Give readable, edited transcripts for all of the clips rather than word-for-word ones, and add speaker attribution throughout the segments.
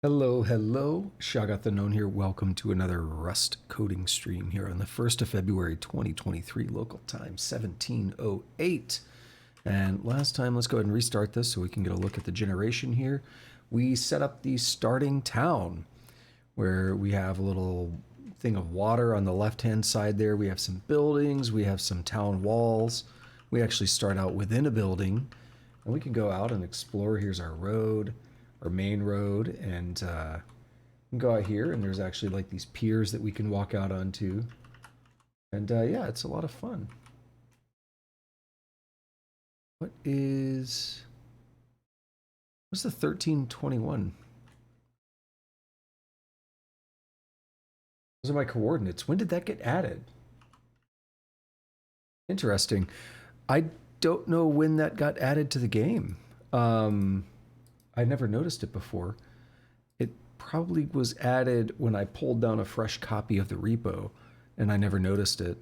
Speaker 1: Hello, hello. Shagat the Known here. Welcome to another Rust coding stream here on the 1st of February 2023, local time 1708. And last time, let's go ahead and restart this so we can get a look at the generation here. We set up the starting town where we have a little thing of water on the left-hand side there. We have some buildings, we have some town walls. We actually start out within a building and we can go out and explore. Here's our road, our main road, and we can go out here and there's actually like these piers that we can walk out onto. And yeah, it's a lot of fun. What's the 1321? Those are my coordinates. When did that get added? Interesting. I don't know when that got added to the game. I never noticed it before. It probably was added when I pulled down a fresh copy of the repo, and I never noticed it.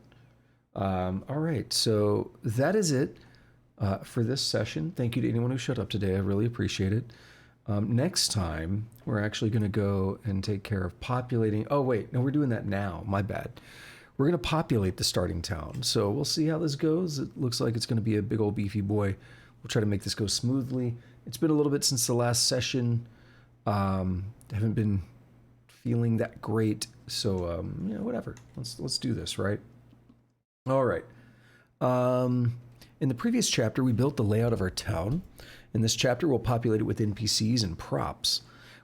Speaker 1: All right, so that is it for this session. Thank you to anyone who showed up today. I really appreciate it. Next time, we're actually going to go and take care of populating. Oh, wait, no, we're doing that now. My bad. We're going to populate the starting town. So we'll see how this goes. It looks like it's going to be a big old beefy boy. We'll try to make this go smoothly. It's been a little bit since the last session. Haven't been feeling that great. So, whatever. Let's do this, right? All right. In the previous chapter, we built the layout of our town. In this chapter, we'll populate it with NPCs and props.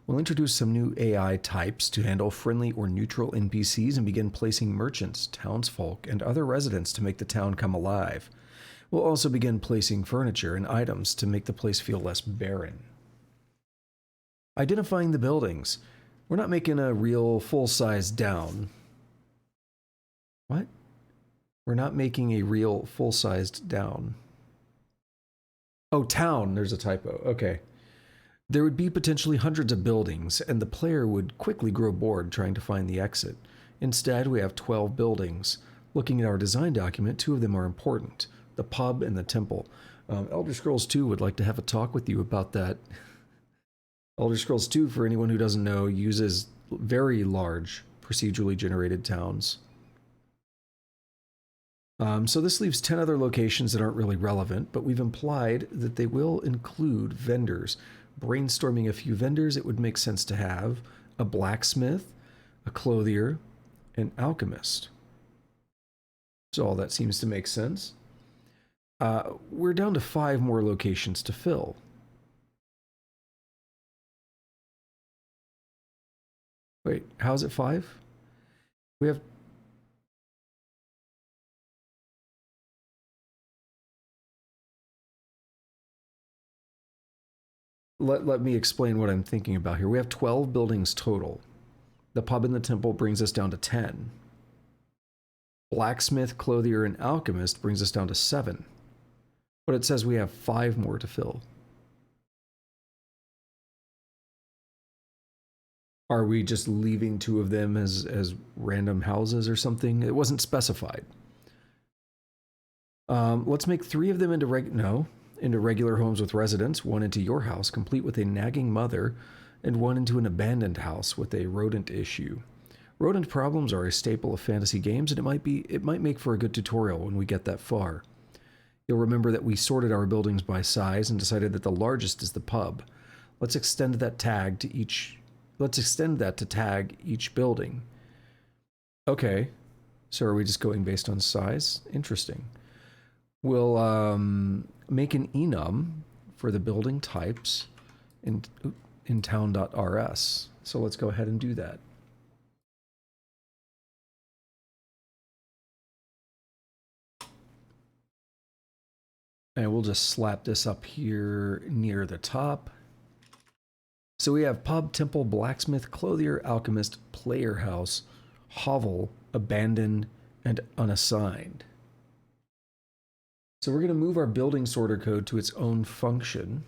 Speaker 1: We'll introduce some new AI types to handle friendly or neutral NPCs and begin placing merchants, townsfolk, and other residents to make the town come alive. We'll also begin placing furniture and items to make the place feel less barren. Identifying the buildings. We're not making a real full-size down. What? We're not making a real full-sized down. Oh, town, there's a typo. Okay. There would be potentially hundreds of buildings, and the player would quickly grow bored trying to find the exit. Instead, we have 12 buildings. Looking at our design document, 2 of them are important, the pub and the temple. Elder Scrolls 2 would like to have a talk with you about that. Elder Scrolls 2, for anyone who doesn't know, uses very large procedurally generated towns. So this leaves 10 other locations that aren't really relevant, but we've implied that they will include vendors. Brainstorming a few vendors it would make sense to have: a blacksmith, a clothier, an alchemist. So all that seems to make sense. We're down to 5 more locations to fill. Wait, how is it 5? We have... Let me explain what I'm thinking about here. We have 12 buildings total. The pub and the temple brings us down to 10. Blacksmith, clothier, and alchemist brings us down to 7. But it says we have 5 more to fill. Are we just leaving 2 of them as random houses or something? It wasn't specified. Let's make 3 of them into regular homes with residents, 1 into your house, complete with a nagging mother, and 1 into an abandoned house with a rodent issue. Rodent problems are a staple of fantasy games, and it might make for a good tutorial when we get that far. You'll remember that we sorted our buildings by size and decided that the largest is the pub. Let's extend that to tag each building. Okay, so are we just going based on size? Interesting. We'll make an enum for the building types in town.rs. So let's go ahead and do that. And we'll just slap this up here near the top. So we have pub, temple, blacksmith, clothier, alchemist, player house, hovel, abandoned, and unassigned. So we're going to move our building sorter code to its own function.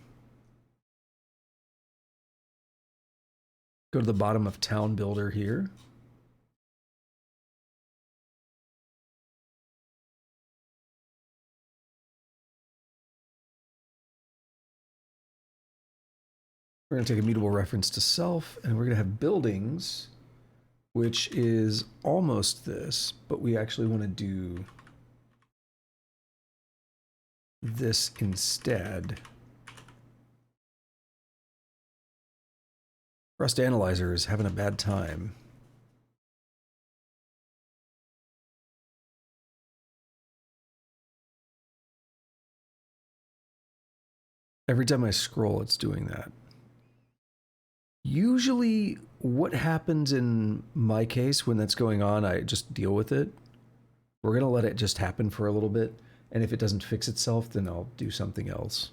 Speaker 1: Go to the bottom of town builder here. We're going to take a mutable reference to self, and we're going to have buildings, which is almost this, but we actually want to do this instead. Rust Analyzer is having a bad time. Every time I scroll, it's doing that. Usually, what happens in my case when that's going on, I just deal with it. We're going to let it just happen for a little bit, and if it doesn't fix itself, then I'll do something else.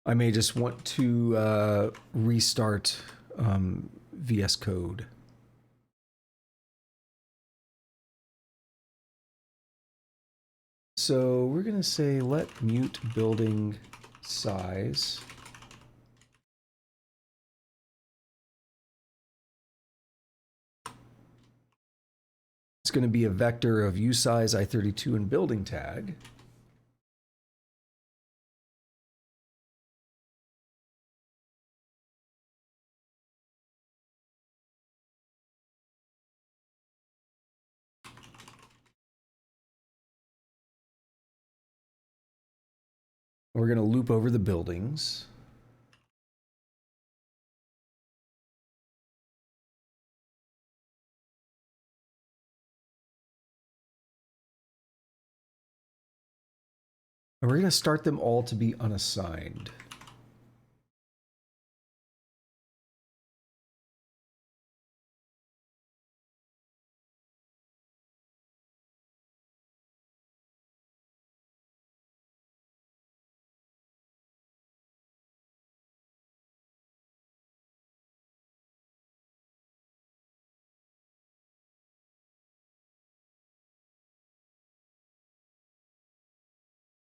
Speaker 1: I may just want to restart VS Code. So we're going to say let mute building size. It's going to be a vector of usize i32 and building tag. We're going to loop over the buildings. And we're going to start them all to be unassigned.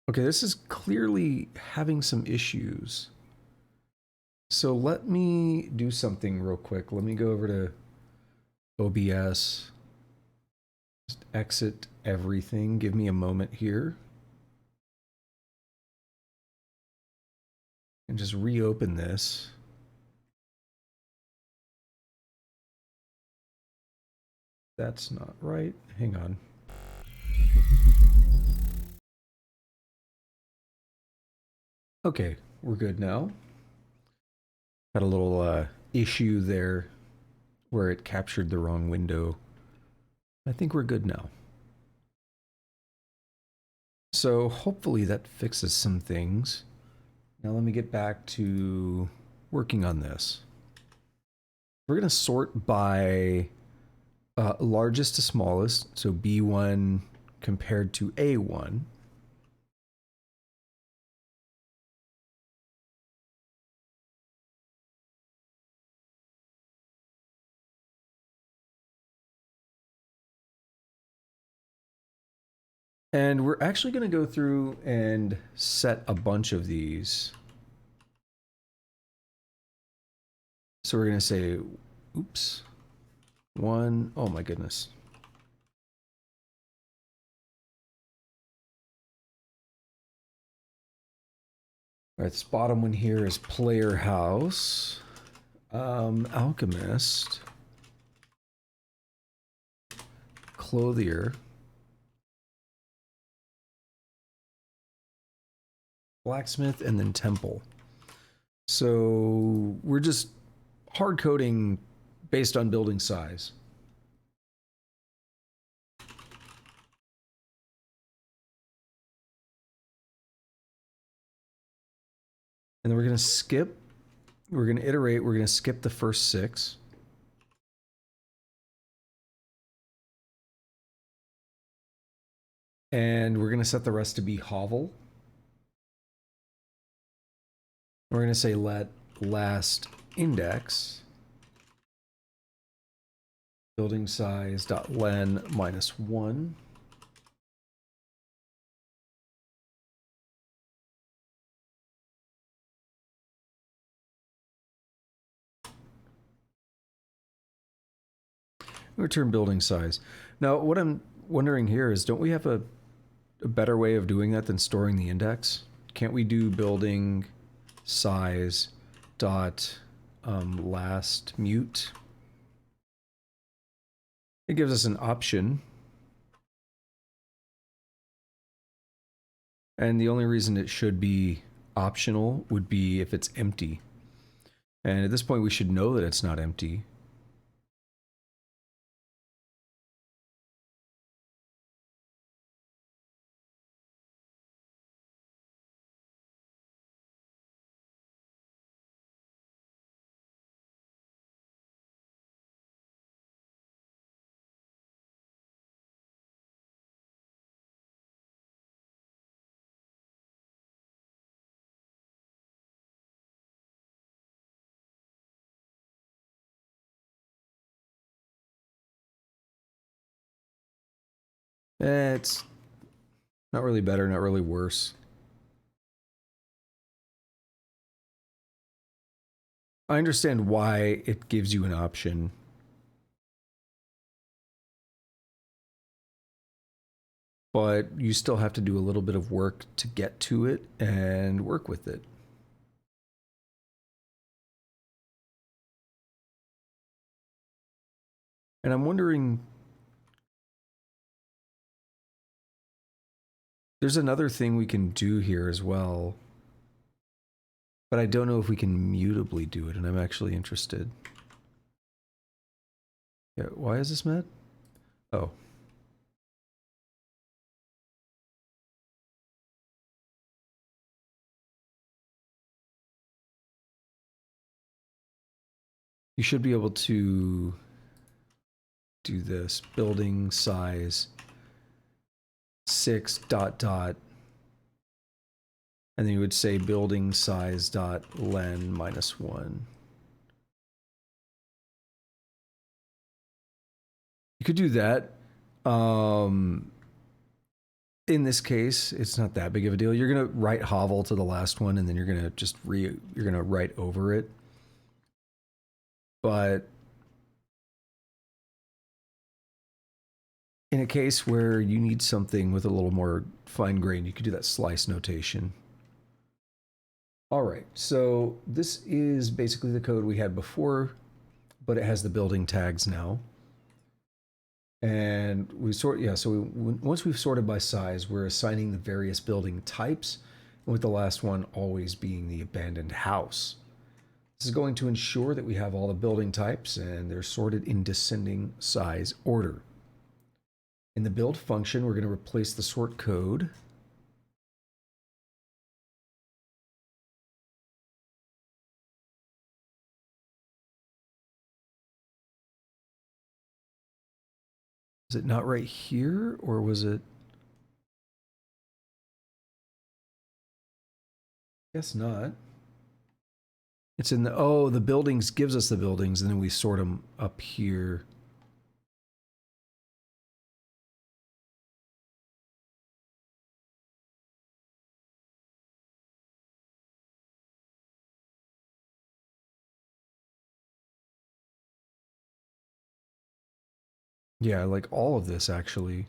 Speaker 1: Okay, this is clearly having some issues. So let me do something real quick. Let me go over to OBS. Just exit everything. Give me a moment here. And just reopen this. That's not right. Hang on. Okay, we're good now. Had a little issue there where it captured the wrong window. I think we're good now. So hopefully that fixes some things. Now let me get back to working on this. We're going to sort by largest to smallest, so B1 compared to A1. And we're actually going to go through and set a bunch of these. So we're going to say, oops, one, oh my goodness. All right, this bottom one here is Player House, Alchemist, Clothier, Blacksmith, and then Temple. So we're just hard coding based on building size. And then we're going to skip, we're going to iterate, we're going to skip the first 6. And we're going to set the rest to be hovel. We're going to say let last index building size dot len -1. Return building size. Now, what I'm wondering here is, don't we have a a better way of doing that than storing the index? Can't we do building size dot last mute? It gives us an option. And the only reason it should be optional would be if it's empty. And at this point, we should know that it's not empty. It's not really better, not really worse. I understand why it gives you an option. But you still have to do a little bit of work to get to it and work with it. And I'm wondering, there's another thing we can do here as well, but I don't know if we can mutably do it, and I'm actually interested. Yeah, why is this mad? Oh. You should be able to do this. Building size 6 dot dot. And then you would say building size dot len -1. You could do that. In this case, it's not that big of a deal. You're gonna write hovel to the last one, and then you're gonna just you're gonna write over it. But in a case where you need something with a little more fine grain, you could do that slice notation. All right, so this is basically the code we had before, but it has the building tags now. And we sort, yeah, so once we've sorted by size, we're assigning the various building types, with the last one always being the abandoned house. This is going to ensure that we have all the building types and they're sorted in descending size order. In the build function, we're going to replace the sort code. Is it not right here, or was it? Guess not. It's in the, oh, the buildings gives us the buildings, and then we sort them up here. Yeah, like all of this actually.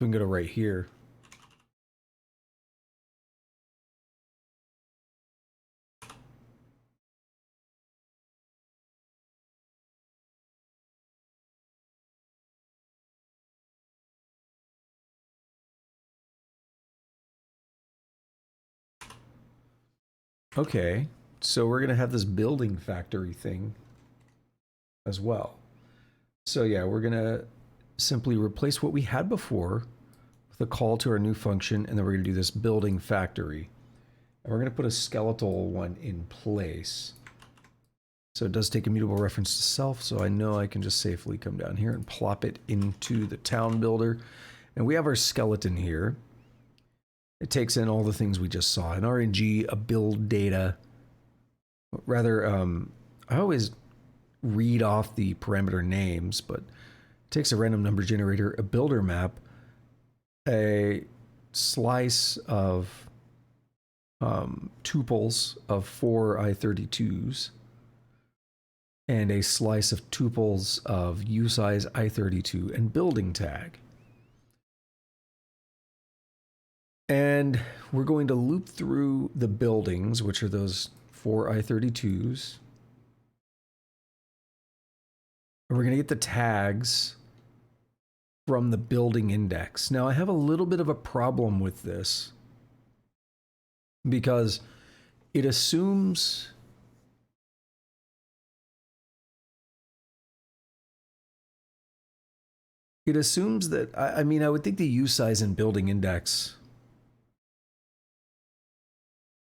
Speaker 1: We can go to right here. Okay, so we're gonna have this building factory thing as well. So yeah, we're gonna simply replace what we had before with a call to our new function, and then we're gonna do this building factory. And we're gonna put a skeletal one in place. So it does take immutable reference to self, so I know I can just safely come down here and plop it into the town builder. And we have our skeleton here. It takes in all the things we just saw, an RNG, a build data. Rather, I always read off the parameter names, but it takes a random number generator, a builder map, a slice of tuples of 4 I32s, and a slice of tuples of usize i32 and building tag. And we're going to loop through the buildings, which are those 4 i32s. And we're going to get the tags from the building index. Now, I have a little bit of a problem with this because it assumes that, I mean, I would think the usize and building index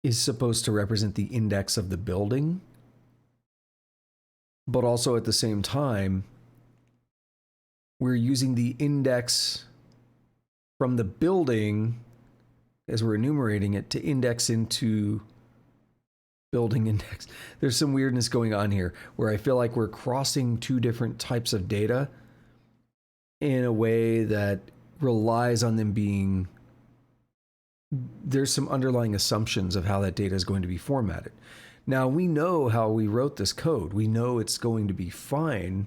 Speaker 1: is supposed to represent the index of the building, but also at the same time, we're using the index from the building as we're enumerating it to index into building index. There's some weirdness going on here where I feel like we're crossing two different types of data in a way that relies on them being, there's some underlying assumptions of how that data is going to be formatted. Now, we know how we wrote this code. We know it's going to be fine.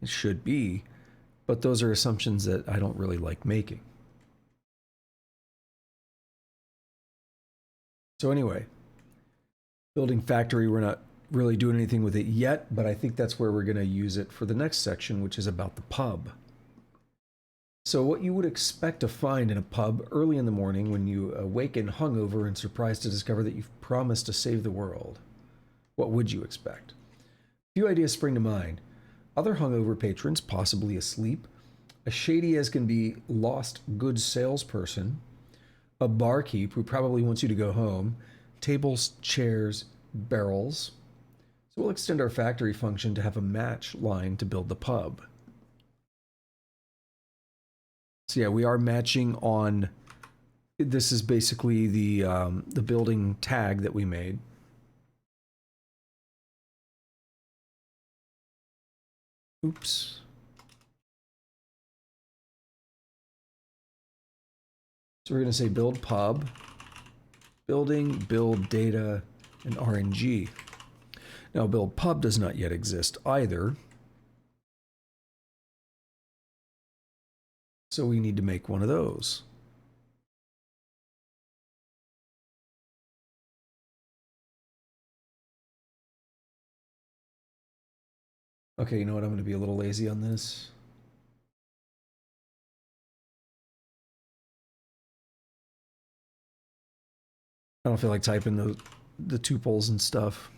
Speaker 1: It should be. But those are assumptions that I don't really like making. So anyway, building factory, we're not really doing anything with it yet, but I think that's where we're going to use it for the next section, which is about the pub. So what you would expect to find in a pub early in the morning when you awaken hungover and surprised to discover that you've promised to save the world. What would you expect? A few ideas spring to mind. Other hungover patrons, possibly asleep, a shady as can be lost goods salesperson, a barkeep who probably wants you to go home, tables, chairs, barrels. So we'll extend our factory function to have a match line to build the pub. So yeah, we are matching on, this is basically the building tag that we made. Oops. So we're going to say build pub, building, build data, and RNG. Now build pub does not yet exist either. So we need to make one of those. Okay, you know what? I'm going to be a little lazy on this. I don't feel like typing the tuples and stuff.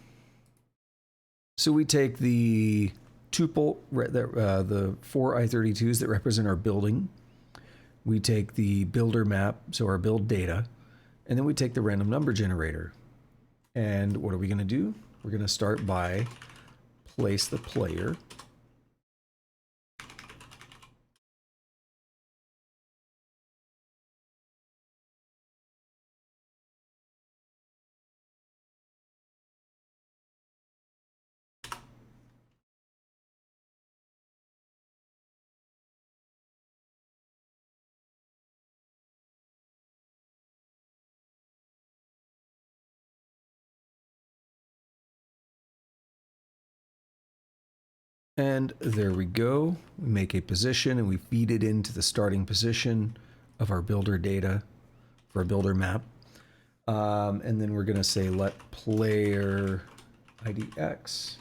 Speaker 1: So we take the tuple, the 4 i32s that represent our building. We take the builder map, so our build data, and then we take the random number generator. And what are we going to do? We're going to start by place the player. And there we go. We make a position and we feed it into the starting position of our builder data for a builder map. And then we're going to say let player IDX.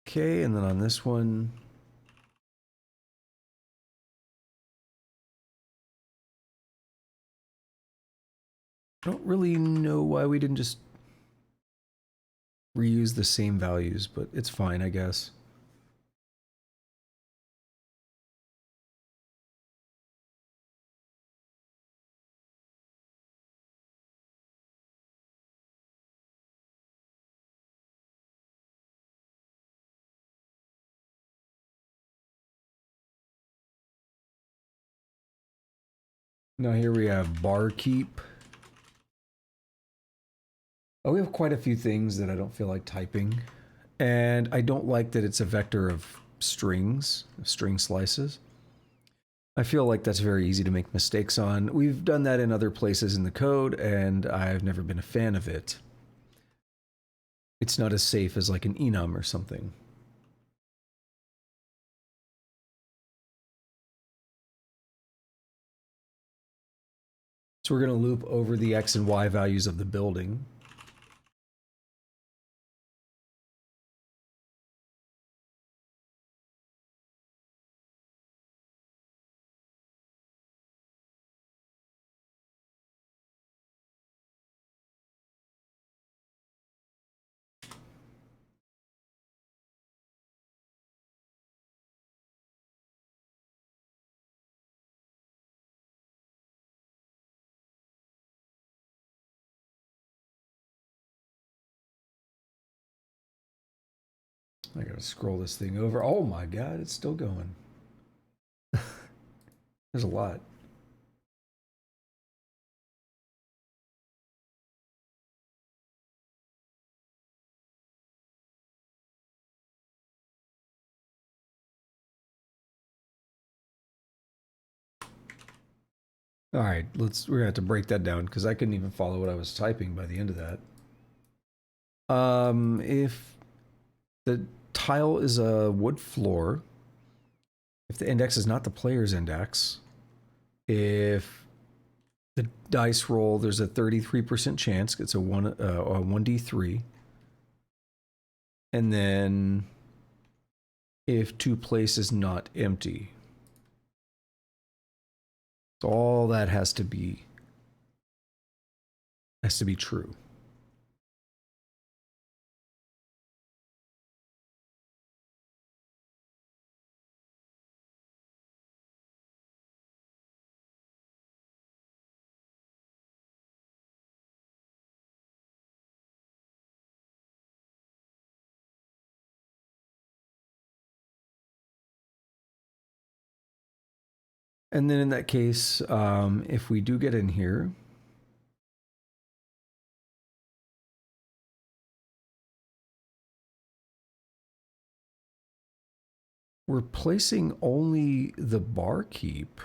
Speaker 1: Okay, and then on this one, I don't really know why we didn't just reuse the same values, but it's fine, I guess. Now here we have barkeep. Oh, we have quite a few things that I don't feel like typing. And I don't like that it's a vector of strings, string slices. I feel like that's very easy to make mistakes on. We've done that in other places in the code, and I've never been a fan of it. It's not as safe as like an enum or something. So we're going to loop over the X and Y values of the building. I gotta scroll this thing over. Oh my god, it's still going. There's a lot. All right, we're gonna have to break that down because I couldn't even follow what I was typing by the end of that. If the tile is a wood floor, if the index is not the player's index, if the dice roll, there's a 33% chance, it's a 1d3. And then if two place is not empty. So all that has to be true. And then in that case, if we do get in here, we're placing only the barkeep.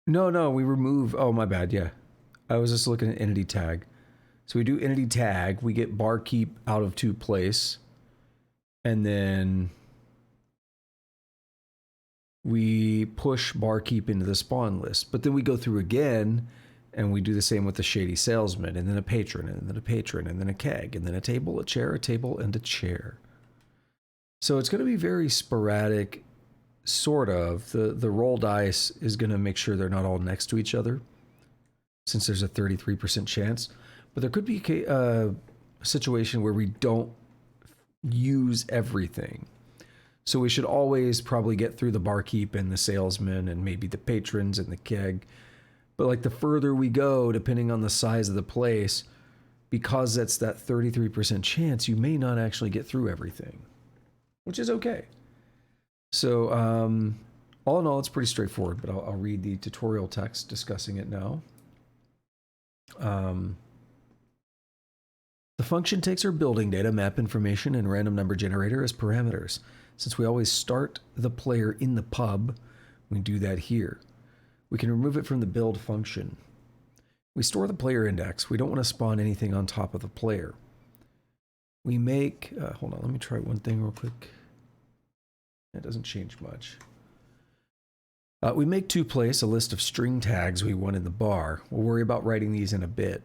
Speaker 1: No, we remove, oh my bad, yeah. I was just looking at entity tag. So we do entity tag, we get barkeep out of two place, and then we push barkeep into the spawn list. But then we go through again, and we do the same with the shady salesman, and then a patron, and then a patron, and then a keg, and then a table, a table, and a chair. So it's going to be very sporadic, sort of. The roll dice is going to make sure they're not all next to each other, since there's a 33% chance. But there could be a situation where we don't use everything. So we should always probably get through the barkeep and the salesman and maybe the patrons and the keg. But like the further we go, depending on the size of the place, because that's that 33% chance, you may not actually get through everything, which is okay. So all in all, it's pretty straightforward, but I'll read the tutorial text discussing it now. The function takes our building data, map information, and random number generator as parameters. Since we always start the player in the pub, we do that here. We can remove it from the build function. We store the player index. We don't want to spawn anything on top of the player. We make, hold on, let me try one thing real quick. That doesn't change much. We make two place a list of string tags we want in the bar. We'll worry about writing these in a bit.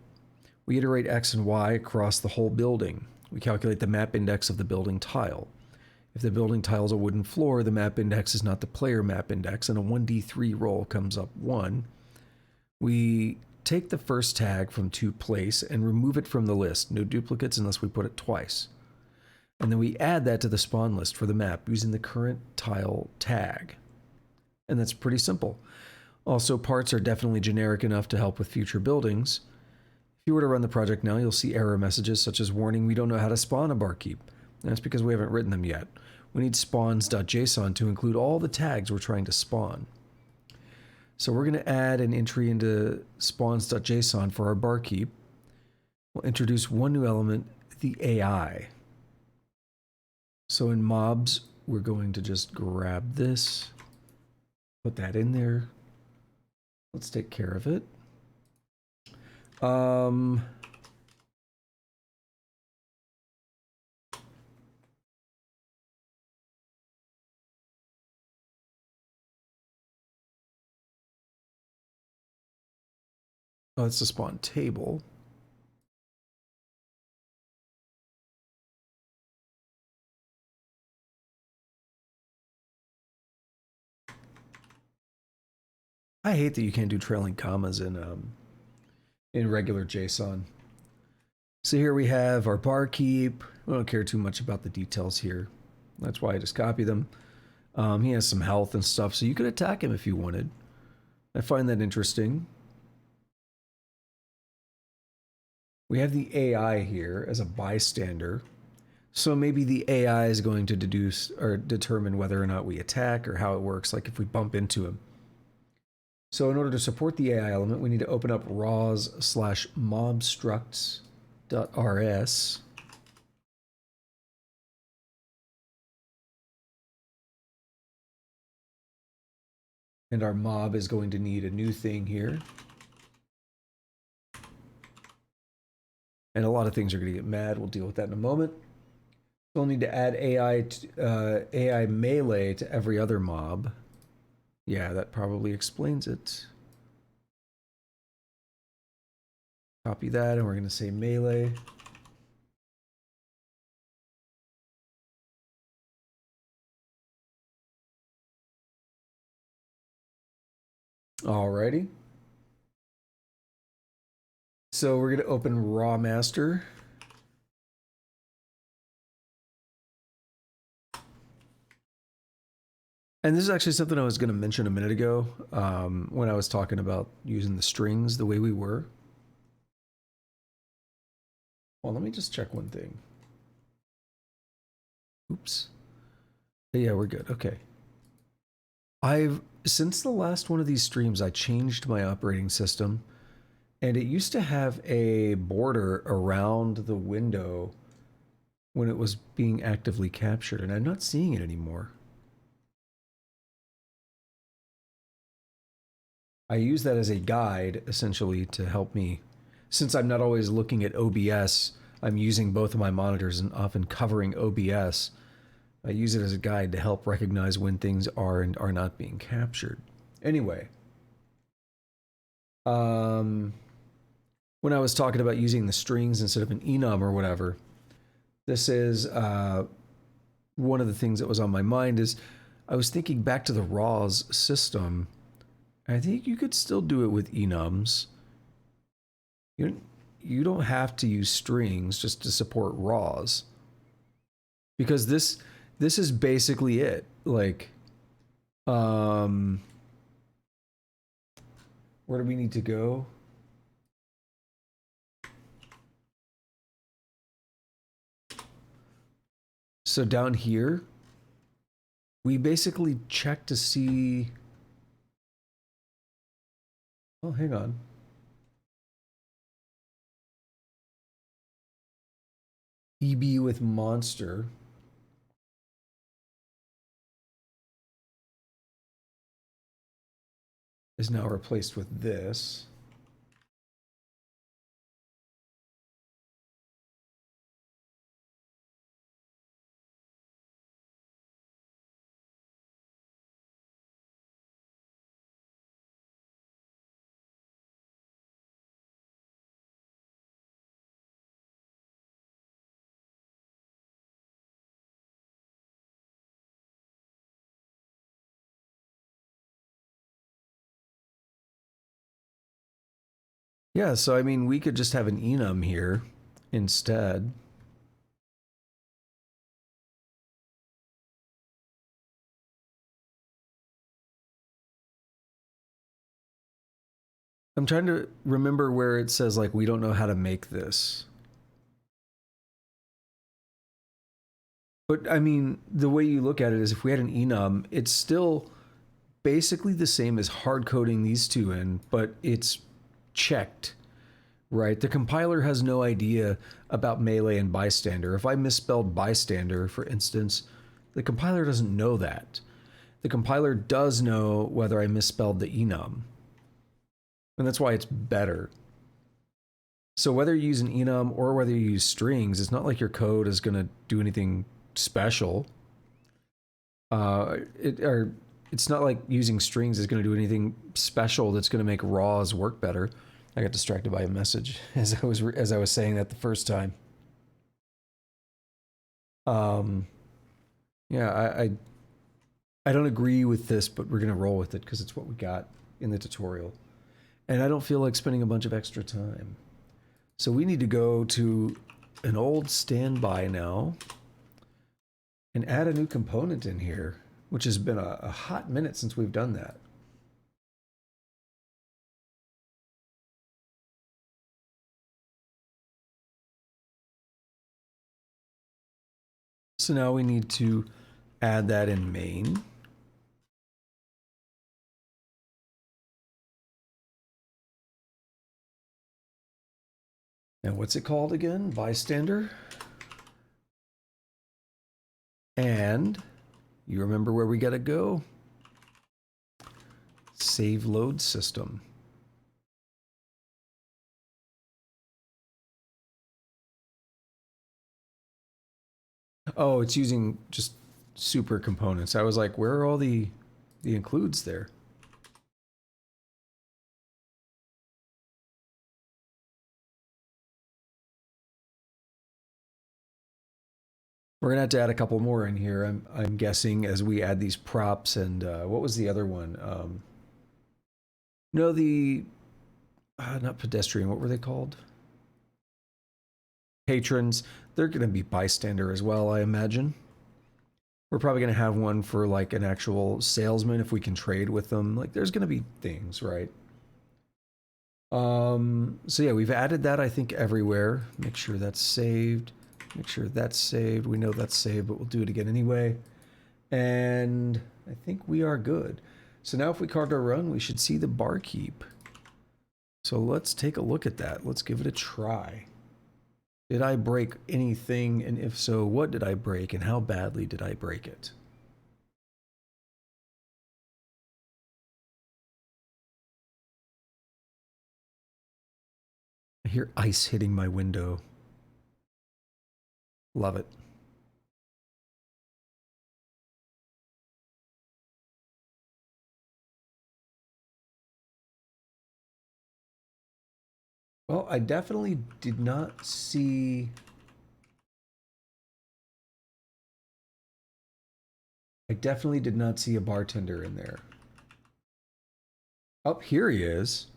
Speaker 1: We iterate X and Y across the whole building. We calculate the map index of the building tile. If the building tile is a wooden floor, the map index is not the player map index, and a 1d3 roll comes up 1. We take the first tag from to place and remove it from the list. No duplicates unless we put it twice. And then we add that to the spawn list for the map using the current tile tag. And that's pretty simple. Also, parts are definitely generic enough to help with future buildings. If you were to run the project now, you'll see error messages such as warning, we don't know how to spawn a barkeep. And that's because we haven't written them yet. We need spawns.json to include all the tags we're trying to spawn. So we're going to add an entry into spawns.json for our barkeep. We'll introduce one new element, the AI. So in mobs, we're going to just grab this, put that in there. Let's take care of it. Oh, it's a spawn table. I hate that you can't do trailing commas in regular JSON. So here we have our barkeep. We don't care too much about the details here. That's why I just copy them. He has some health and stuff, so you could attack him if you wanted. I find that interesting. We have the AI here as a bystander. So maybe the AI is going to deduce or determine whether or not we attack or how it works, like if we bump into him. So in order to support the AI element, we need to open up raws/mobstructs.rs. And our mob is going to need a new thing here. And a lot of things are going to get mad. We'll deal with that in a moment. We'll need to add AI melee to every other mob. Yeah, that probably explains it. Copy that, and we're going to say melee. Alrighty. So we're going to open raw master. And this is actually something I was going to mention a minute ago when I was talking about using the strings the way we were. Well, let me just check one thing. Oops. Yeah, we're good. Okay. Since the last one of these streams, I changed my operating system, and it used to have a border around the window when it was being actively captured, and I'm not seeing it anymore. I use that as a guide, essentially, to help me. Since I'm not always looking at OBS, I'm using both of my monitors and often covering OBS. I use it as a guide to help recognize when things are and are not being captured. Anyway, when I was talking about using the strings instead of an enum or whatever, this is one of the things that was on my mind is I was thinking back to the RAWs system. I think you could still do it with enums. You don't have to use strings just to support RAWs. Because this is basically it. Like, where do we need to go? So down here, we basically check to see... Oh, hang on. EB with monster. Is now replaced with this. Yeah, so I mean, we could just have an enum here instead. I'm trying to remember where it says, like, we don't know how to make this. But, I mean, the way you look at it is if we had an enum, it's still basically the same as hard coding these two in, but it's checked. right? The compiler has no idea about melee and bystander. If I misspelled bystander, for instance, the compiler doesn't know that. The compiler does know whether I misspelled the enum. And that's why it's better. So whether you use an enum or whether you use strings, it's not like your code is going to do anything special. It's not like using strings is going to do anything special that's going to make raws work better. I got distracted by a message as I was saying that the first time. Yeah, I don't agree with this, but we're gonna roll with it because it's what we got in the tutorial, and I don't feel like spending a bunch of extra time. So we need to go to an old standby now and add a new component in here, which has been a hot minute since we've done that. So now we need to add that in main. And what's it called again? Bystander. And you remember where we gotta go? Save load system. Oh, it's using just super components. I was like, where are all the includes there? We're gonna have to add a couple more in here. I'm guessing as we add these props and what was the other one? No, the not pedestrian. What were they called? Patrons. They're gonna be bystander as well, I imagine. We're probably gonna have one for like an actual salesman if we can trade with them. Like, there's gonna be things, right? So yeah, we've added that I think everywhere. Make sure that's saved. Make sure that's saved. We know that's saved, but we'll do it again anyway. And I think we are good. So now if we cargo run, we should see the barkeep. So let's take a look at that. Let's give it a try. Did I break anything? And if so, what did I break? And how badly did I break it? I hear ice hitting my window. Love it. Well, I definitely did not see... I definitely did not see a bartender in there. Oh, here he is.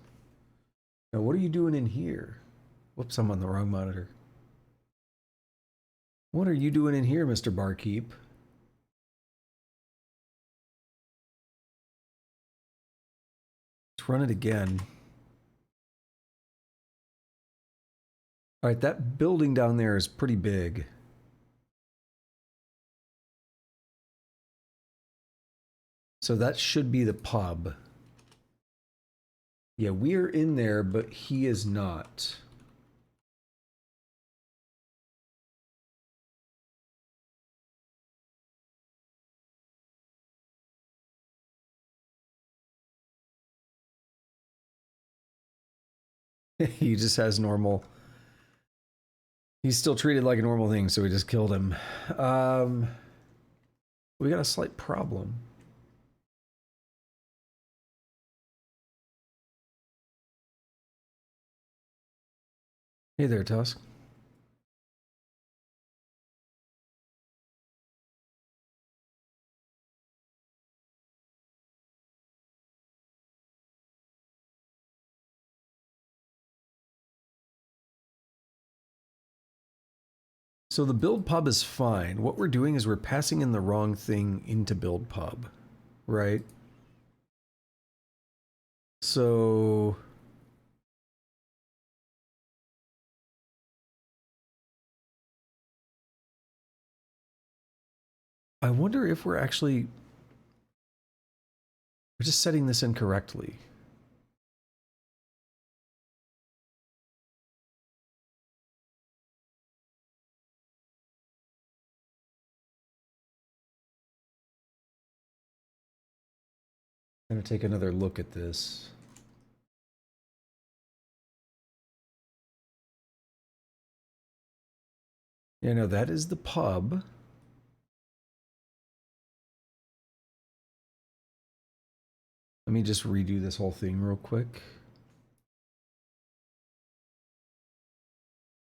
Speaker 1: Now, what are you doing in here? Whoops, I'm on the wrong monitor. What are you doing in here, Mr. Barkeep? Let's run it again. All right, that building down there is pretty big. So that should be the pub. Yeah, we're in there, but he is not. He just has normal. He's still treated like a normal thing, so we just killed him. We got a slight problem. Hey there, Tusk. So the build pub is fine. What we're doing is we're passing in the wrong thing into build pub, right? So I wonder if we're just setting this incorrectly. I'm gonna take another look at this. Yeah, no, that is the pub. Let me just redo this whole thing real quick.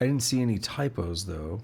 Speaker 1: I didn't see any typos though.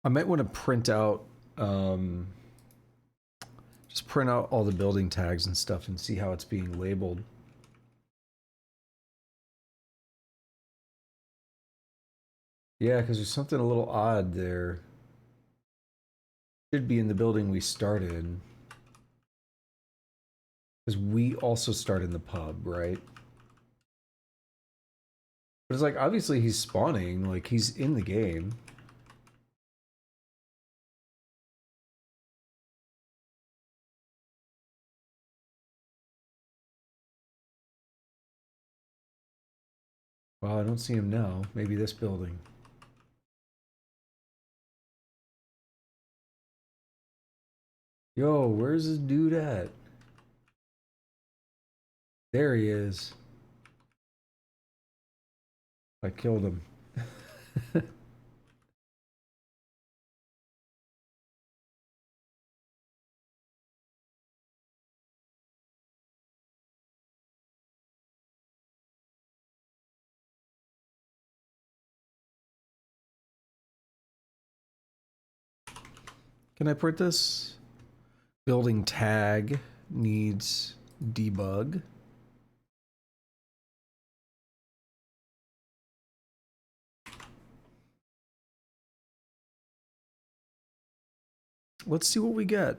Speaker 1: I might want to print out, um, just print out all the building tags and stuff and see how it's being labeled. Yeah, because there's something a little odd there. Should be in the building we started. Because we also start in the pub, right? But it's like, obviously he's spawning, like he's in the game. Well, I don't see him now. Maybe this building. Yo, where's this dude at? There he is. I killed him. Can I print this? Building tag needs debug. Let's see what we get.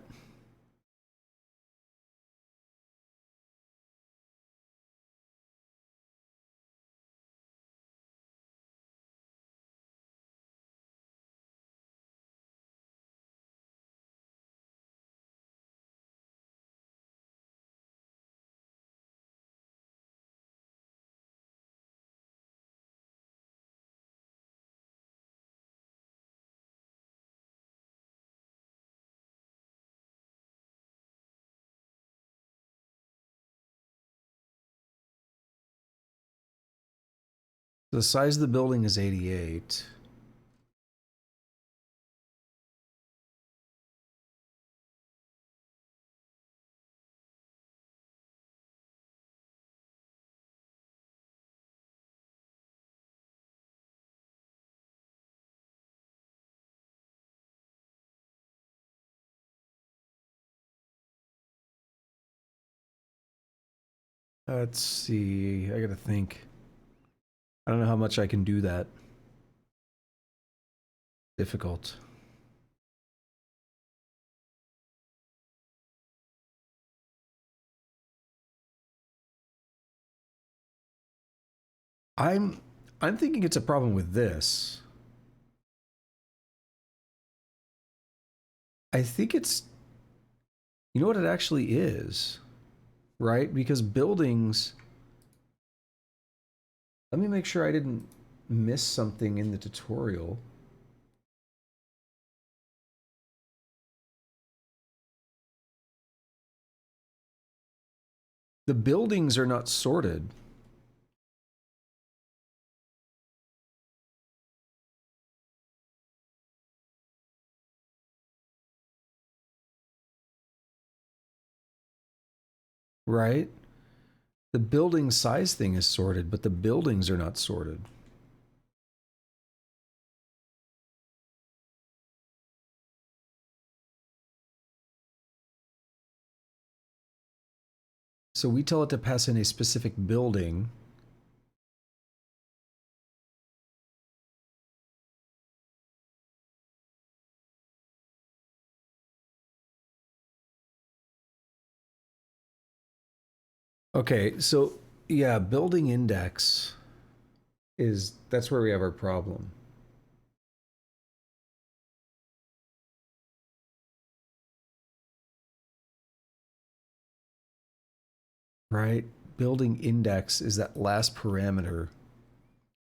Speaker 1: The size of the building is 88. Let's see. I gotta think. I don't know how much I can do that. Difficult. I'm I'm thinking it's a problem with this. I think it's, you know what it actually is, right? Because buildings, let me make sure I didn't miss something in the tutorial. The buildings are not sorted. Right? The building size thing is sorted, but the buildings are not sorted. So we tell it to pass in a specific building. Okay, so yeah, building index is that's where we have our problem. Right? Building index is that last parameter,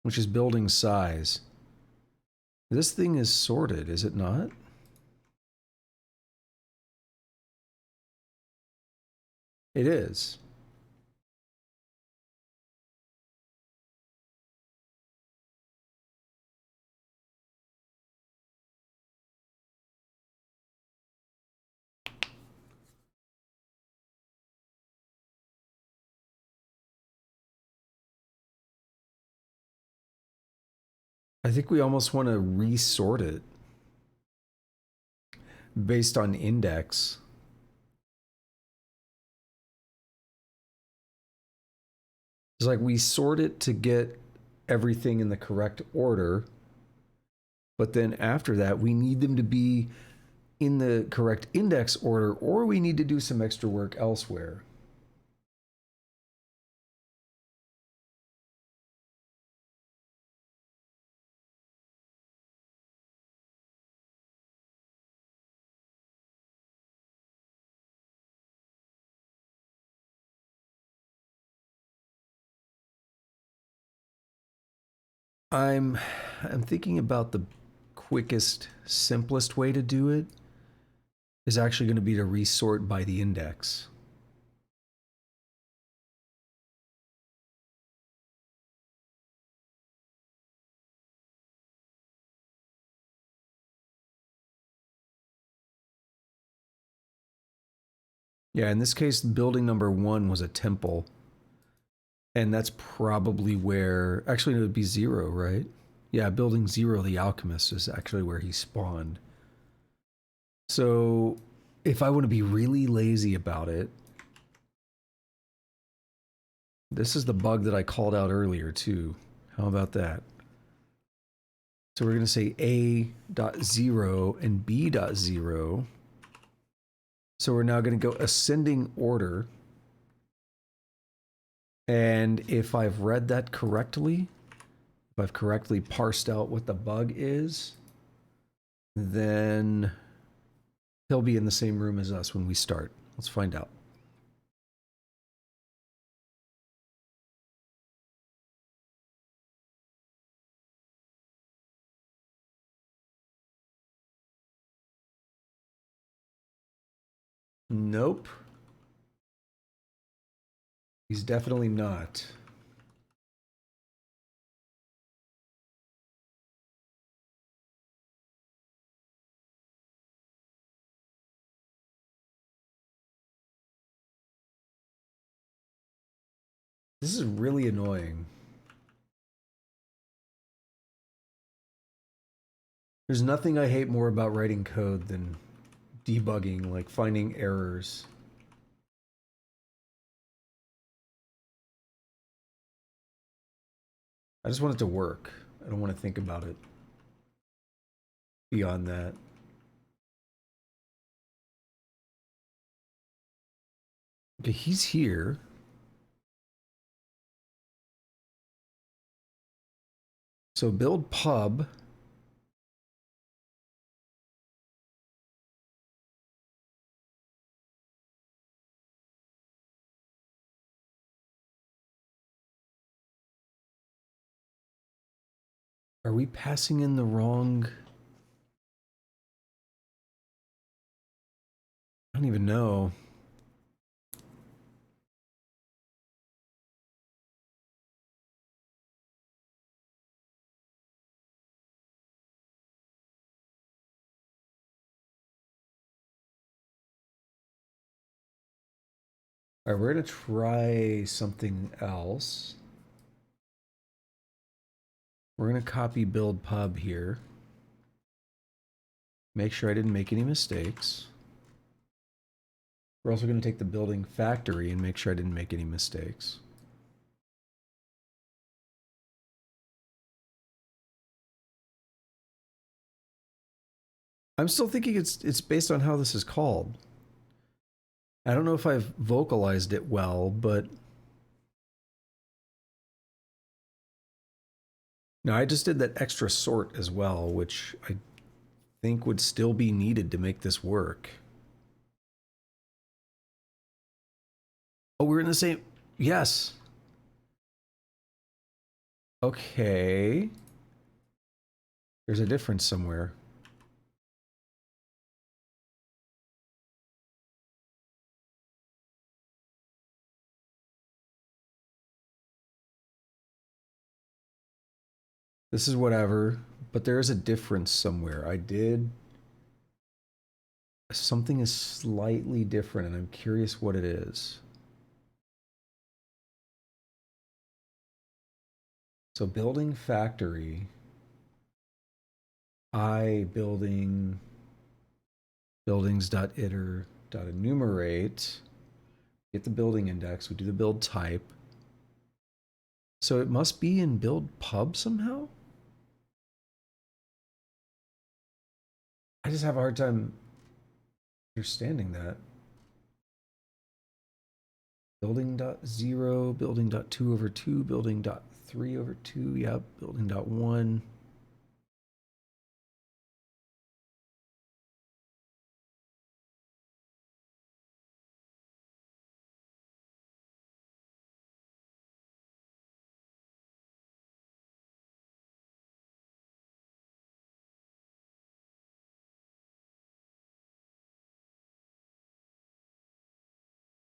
Speaker 1: which is building size. This thing is sorted, is it not? It is. I think we almost want to resort it based on index. It's like we sort it to get everything in the correct order, but then after that, we need them to be in the correct index order, or we need to do some extra work elsewhere. I'm I'm thinking about the quickest, simplest way to do it is actually going to be to resort by the index. Yeah, in this case, building number one was a temple. And that's probably where, actually, it would be zero, right? Yeah, building zero, the alchemist, is actually where he spawned. So if I want to be really lazy about it, this is the bug that I called out earlier, too. How about that? So we're going to say A dot zero and B dot zero. So we're now going to go ascending order. And if I've read that correctly, if I've correctly parsed out what the bug is, then he'll be in the same room as us when we start. Let's find out. Nope. He's definitely not. This is really annoying. There's nothing I hate more about writing code than debugging, like finding errors. I just want it to work. I don't want to think about it beyond that. Okay, he's here. So build pub. Are we passing in the wrong? I don't even know. All right, we're gonna try something else. We're gonna copy build pub here. Make sure I didn't make any mistakes. We're also gonna take the building factory and make sure I didn't make any mistakes. I'm still thinking it's based on how this is called. I don't know if I've vocalized it well, but Now I just did that extra sort as well, which I think would still be needed to make this work. Oh, we're in the same. Yes. Okay. There's a difference somewhere. This is whatever, but there is a difference somewhere. I did. Something is slightly different, and I'm curious what it is. So building factory, I building buildings.iter.enumerate, get the building index, we do the build type. So it must be in build pub somehow? I just have a hard time understanding that. Building.0, building.2 over 2, building.3 over 2, yep, building.1.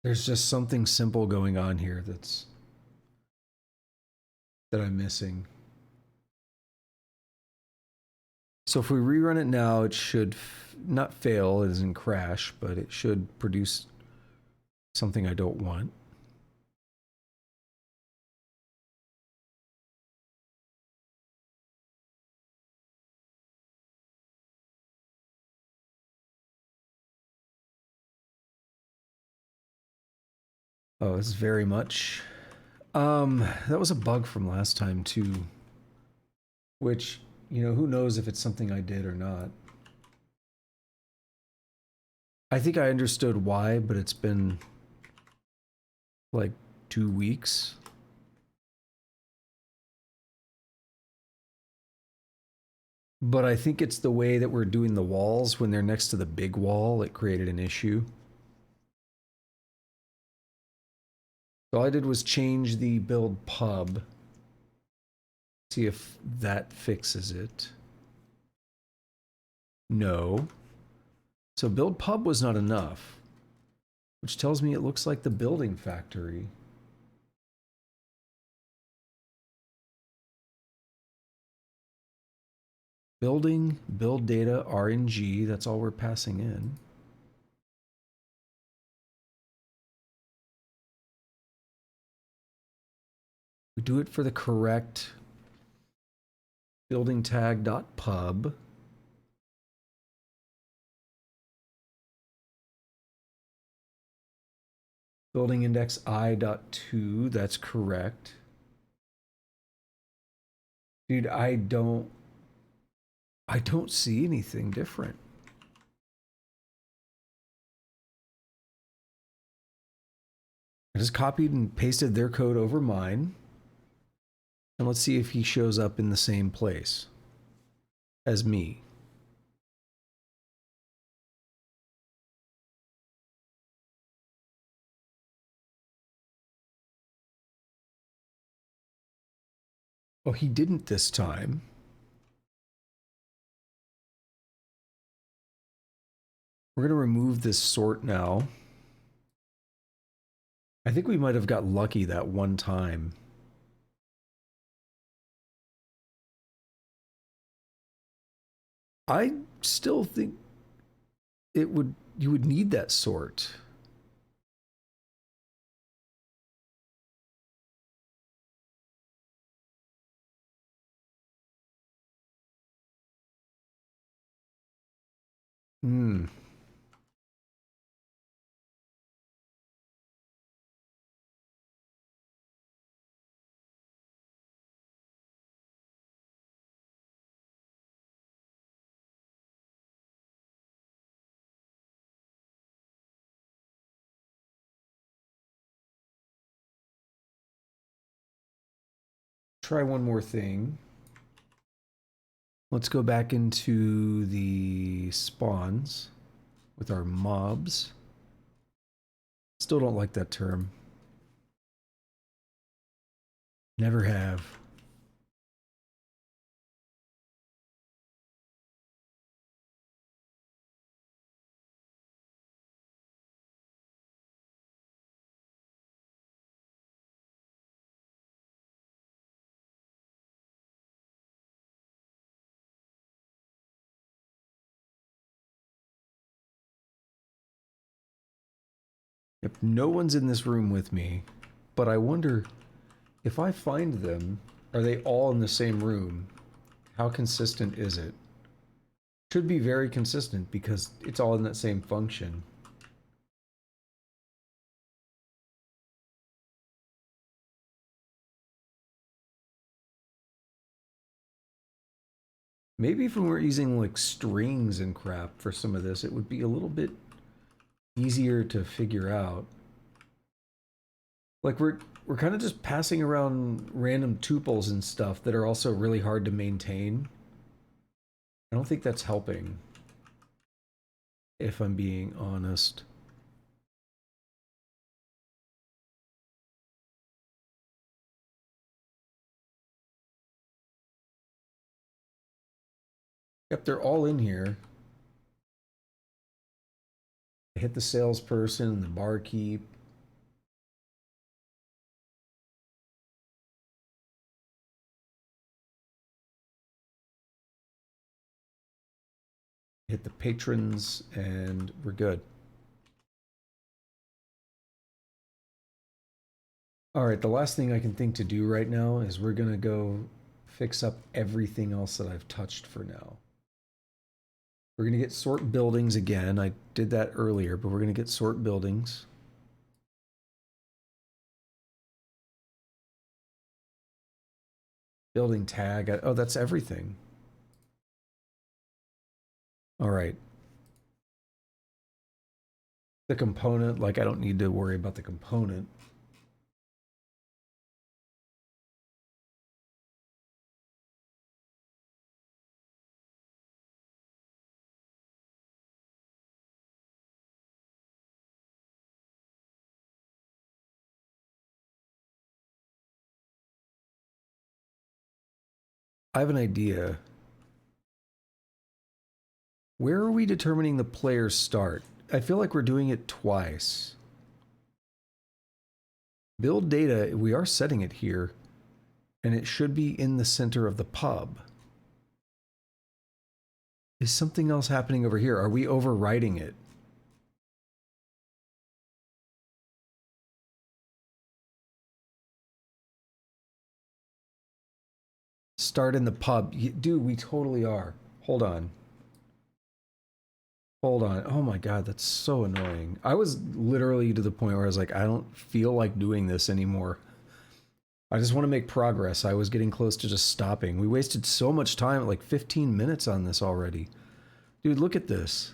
Speaker 1: There's just something simple going on here that I'm missing. So if we rerun it now, it should not fail, it doesn't crash, but it should produce something I don't want. Oh, this is very much. That was a bug from last time too, which, you know, who knows if it's something I did or not. I think I understood why, but it's been like 2 weeks. But I think it's the way that we're doing the walls when they're next to the big wall. It created an issue. So all I did was change the build pub. See if that fixes it. No. So build pub was not enough, which tells me it looks like the building factory. Building, build data, RNG, that's all we're passing in. We do it for the correct building tag.pub. Building index I.2, that's correct. Dude, I don't see anything different. I just copied and pasted their code over mine. And let's see if he shows up in the same place as me. Oh, he didn't this time. We're going to remove this sort now. I think we might have got lucky that one time. I still think you would need that sort. Hmm. Try one more thing. Let's go back into the spawns with our mobs. Still don't like that term. Never have. Yep, no one's in this room with me, but I wonder if I find them, are they all in the same room? How consistent is it? Should be very consistent because it's all in that same function. Maybe if we were using like strings and crap for some of this, it would be a little bit easier to figure out. Like we're kind of just passing around random tuples and stuff that are also really hard to maintain. I don't think that's helping, if I'm being honest. Yep, they're all in here. I hit the salesperson, the barkeep. Hit the patrons, and we're good. Alright, the last thing I can think to do right now is we're gonna go fix up everything else that I've touched for now. We're gonna get sort buildings again. I did that earlier, but we're gonna get sort buildings. Building tag. Oh, that's everything. Alright. The component, like I don't need to worry about the component. I have an idea. Where are we determining the player's start? I feel like we're doing it twice. Build data, we are setting it here, and it should be in the center of the pub. Is something else happening over here? Are we overwriting it? Start in the pub. Dude, we totally are. Hold on. Hold on. Oh my god, that's so annoying. I was literally to the point where I was like, I don't feel like doing this anymore. I just want to make progress. I was getting close to just stopping. We wasted so much time, like 15 minutes on this already. Dude, look at this.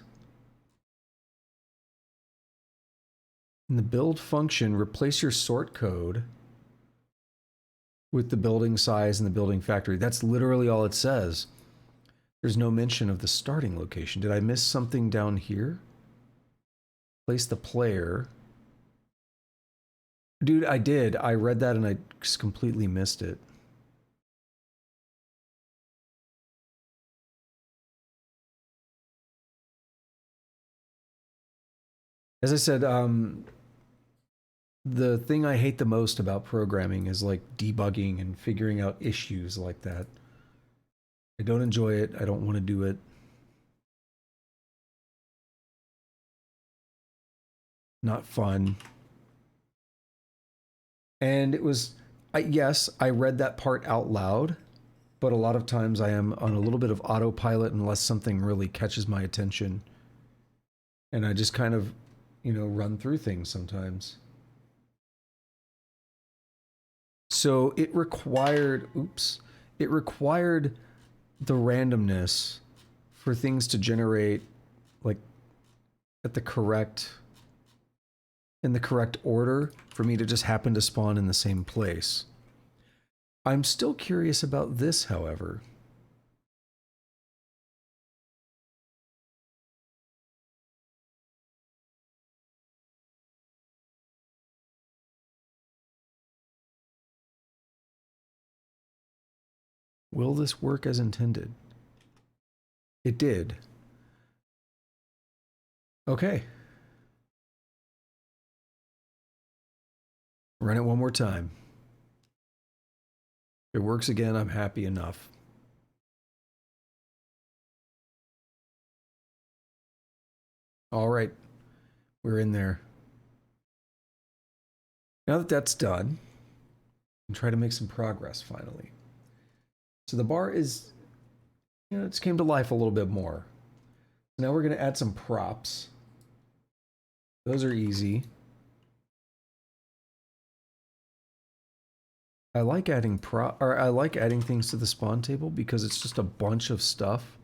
Speaker 1: In the build function, replace your sort code with the building size and the building factory. That's literally all it says. There's no mention of the starting location. Did I miss something down here? Place the player. Dude, I did. I read that and I just completely missed it. As I said, the thing I hate the most about programming is like debugging and figuring out issues like that. I don't enjoy it. I don't want to do it. Not fun. And it was, yes, I read that part out loud, but a lot of times I am on a little bit of autopilot unless something really catches my attention. And I just kind of, you know, run through things sometimes. So it required, oops, it required the randomness for things to generate like at the correct, in the correct order for me to just happen to spawn in the same place. I'm still curious about this, however. Will this work as intended? It did. Okay. Run it one more time. If it works again, I'm happy enough. All right. We're in there. Now that that's done, and try to make some progress finally. So the bar is, you know, it's came to life a little bit more. Now we're going to add some props. Those are easy. I like adding things to the spawn table because it's just a bunch of stuff.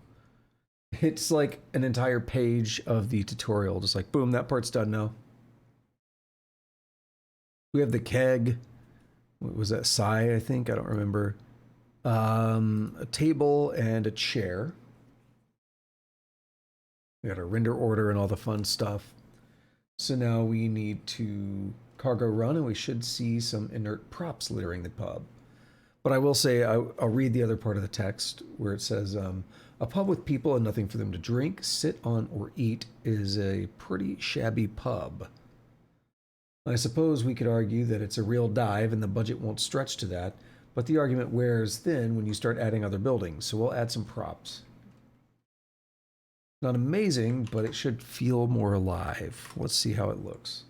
Speaker 1: It's like an entire page of the tutorial, just like boom, that part's done now. We have the keg. What was that? Sai, I think. I don't remember. A table and a chair. We got our render order and all the fun stuff. So now we need to cargo run, and we should see some inert props littering the pub. But I will say, I'll read the other part of the text where it says, a pub with people and nothing for them to drink, sit on, or eat is a pretty shabby pub. I suppose we could argue that it's a real dive and the budget won't stretch to that, but the argument wears thin when you start adding other buildings, so we'll add some props. Not amazing, but it should feel more alive. Let's see how it looks.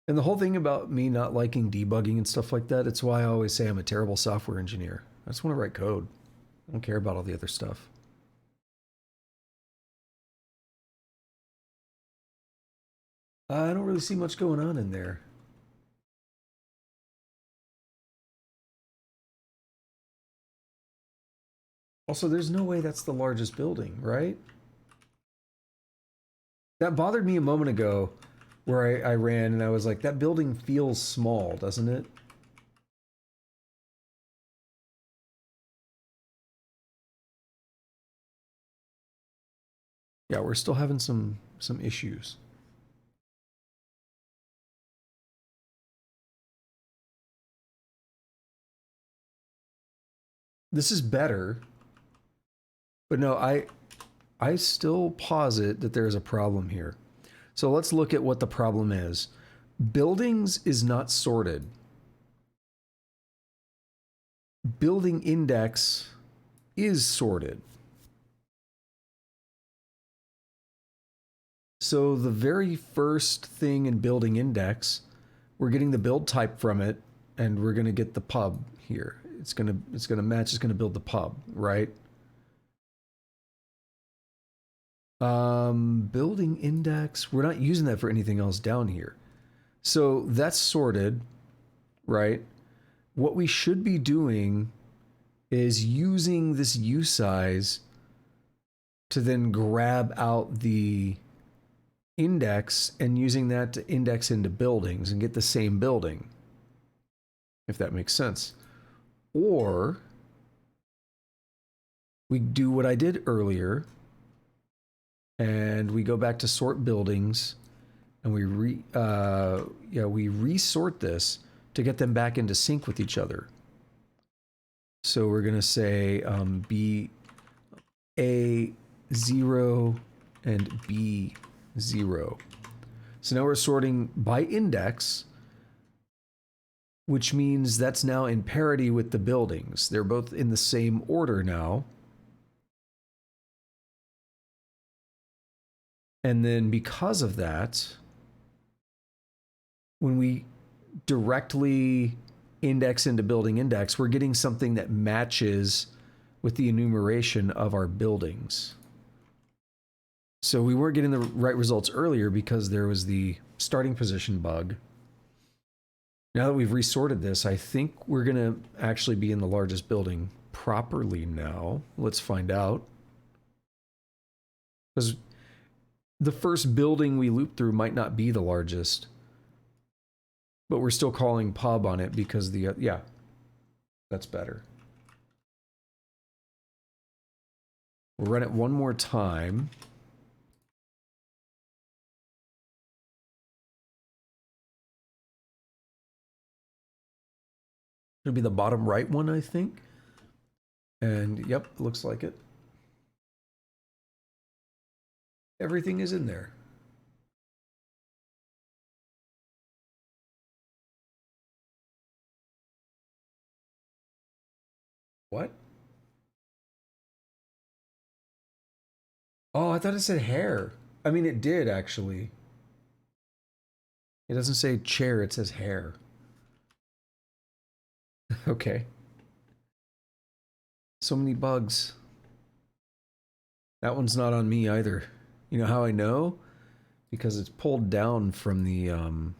Speaker 1: And the whole thing about me not liking debugging and stuff like that, it's why I always say I'm a terrible software engineer. I just want to write code. I don't care about all the other stuff. I don't really see much going on in there. Also, there's no way that's the largest building, right? That bothered me a moment ago where I ran and I was like, that building feels small, doesn't it? Yeah, we're still having some issues. This is better, but no, I still posit that there's a problem here. So let's look at what the problem is. Buildings is not sorted. Building index is sorted. So the very first thing in building index, we're getting the build type from it, and we're gonna get the pub here. It's gonna match. It's gonna build the pub, right? Building index. We're not using that for anything else down here. So that's sorted, right? What we should be doing is using this usize to then grab out the index and using that to index into buildings and get the same building, if that makes sense. Or we do what I did earlier and we go back to sort buildings and we resort this to get them back into sync with each other. So we're gonna say B A0 and B0. So now we're sorting by index, which means that's now in parity with the buildings. They're both in the same order now. And then because of that, when we directly index into building index, we're getting something that matches with the enumeration of our buildings. So we weren't getting the right results earlier because there was the starting position bug. Now that we've resorted this, I think we're going to actually be in the largest building properly now. Let's find out. Because the first building we loop through might not be the largest. But we're still calling pub on it because the, yeah, that's better. We'll run it one more time. It'll be the bottom right one, I think. And yep, looks like it. Everything is in there. What? Oh, I thought it said hair. I mean, it did actually. It doesn't say chair, it says hair. Okay. So many bugs. That one's not on me either. You know how I know? Because it's pulled down from the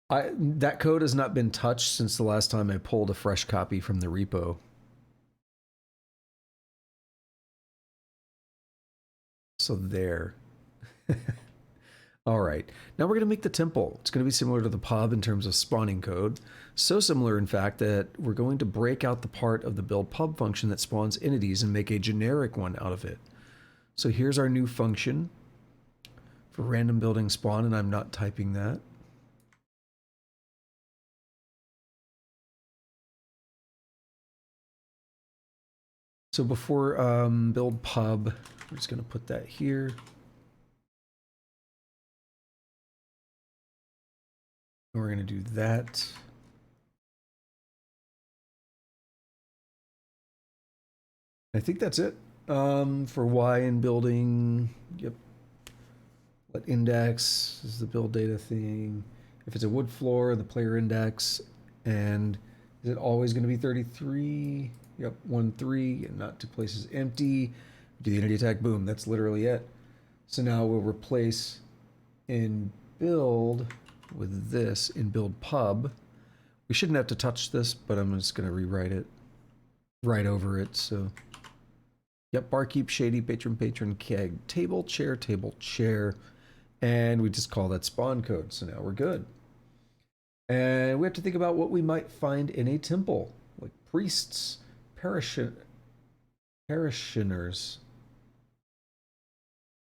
Speaker 1: that code has not been touched since the last time I pulled a fresh copy from the repo. So there. All right, now we're going to make the temple. It's going to be similar to the pub in terms of spawning code. So similar, in fact, that we're going to break out the part of the build pub function that spawns entities and make a generic one out of it. So here's our new function for random building spawn, and I'm not typing that. So before build pub, we're just going to put that here. And we're going to do that. I think that's it. For Y in building, yep. Let index is the build data thing. If it's a wood floor, the player index. And is it always going to be 33? Yep, 1, 3, and not two places empty. Do the entity attack, boom, that's literally it. So now we'll replace in build with this in build pub. We shouldn't have to touch this, but I'm just going to rewrite it right over it. So, yep, barkeep, shady, patron, patron, keg, table, chair. And we just call that spawn code. So now we're good. And we have to think about what we might find in a temple, like priests, parishioners,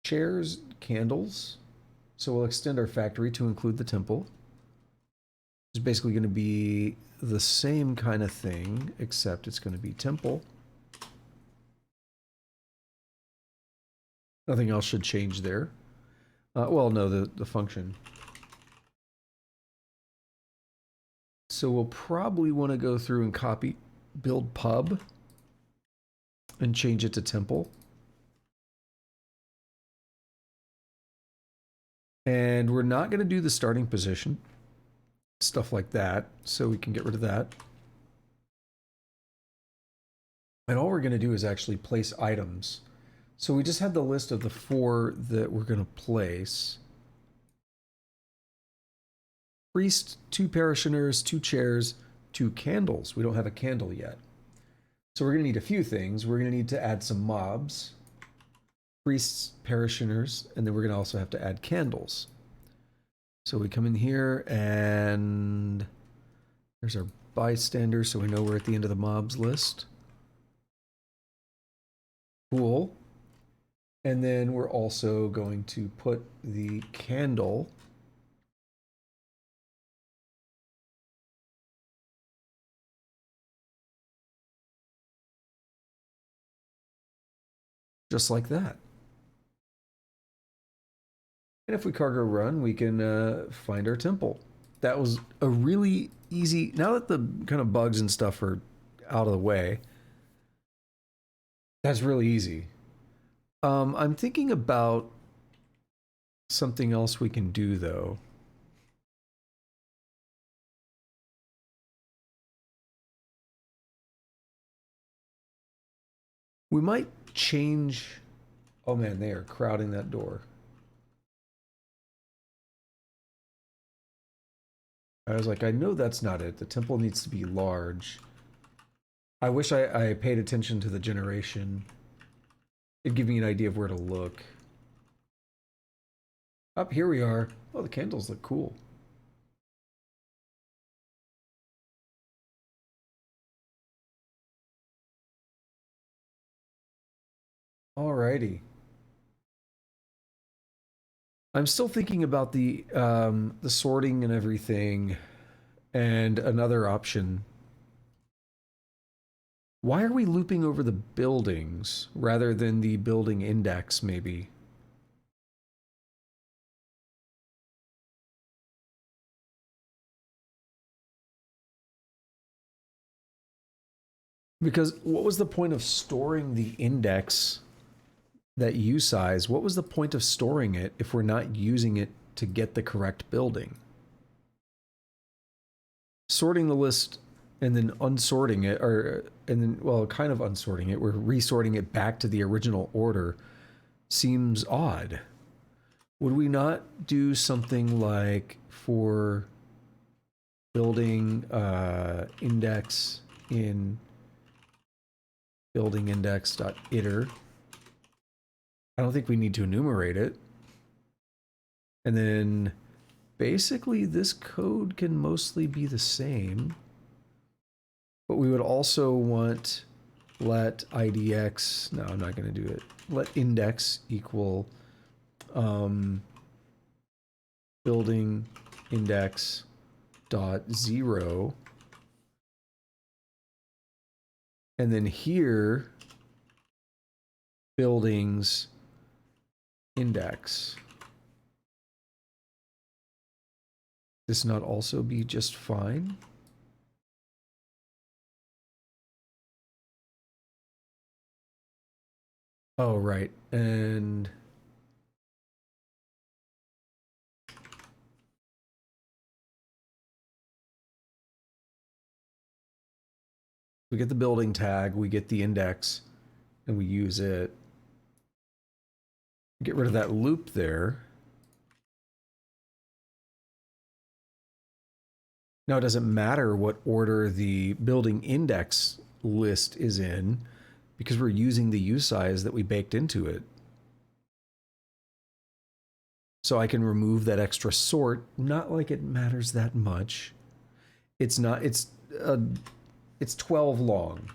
Speaker 1: chairs, candles. So we'll extend our factory to include the temple. It's basically going to be the same kind of thing, except it's going to be temple. Nothing else should change there. Well, no, the function. So we'll probably want to go through and copy build pub and change it to temple. And we're not going to do the starting position, stuff like that, so we can get rid of that. And all we're going to do is actually place items. So we just had the list of the 4 that we're going to place. Priest, 2 parishioners, 2 chairs, 2 candles. We don't have a candle yet. So we're going to need a few things. We're going to need to add some mobs, priests, parishioners, and then we're going to also have to add candles. So we come in here and there's our bystander, so we know we're at the end of the mobs list. Cool. And then we're also going to put the candle just like that. And if we cargo run, we can find our temple. That was a really easy, now that the kind of bugs and stuff are out of the way, that's really easy. I'm thinking about something else we can do though. We might change, oh man, they are crowding that door. I was like, I know that's not it. The temple needs to be large. I wish I paid attention to the generation. It'd give me an idea of where to look. Up here we are. Oh, the candles look cool. Alrighty. I'm still thinking about the sorting and everything. And another option, why are we looping over the buildings rather than the building index, maybe? Because what was the point of storing the index, that U size? What was the point of storing it if we're not using it to get the correct building? Sorting the list and then unsorting it, or and then, well, kind of unsorting it, we're resorting it back to the original order, seems odd. Would we not do something like for building index in building index.iter? I don't think we need to enumerate it. And then basically this code can mostly be the same, but we would also want let idx, no, I'm not going to do it. Let index equal building index dot 0. And then here, buildings index. This not also be just fine? Oh, right. And we get the building tag, we get the index, and we use it. Get rid of that loop there. Now it doesn't matter what order the building index list is in because we're using the U size that we baked into it. So I can remove that extra sort, not like it matters that much. It's not, it's 12 long.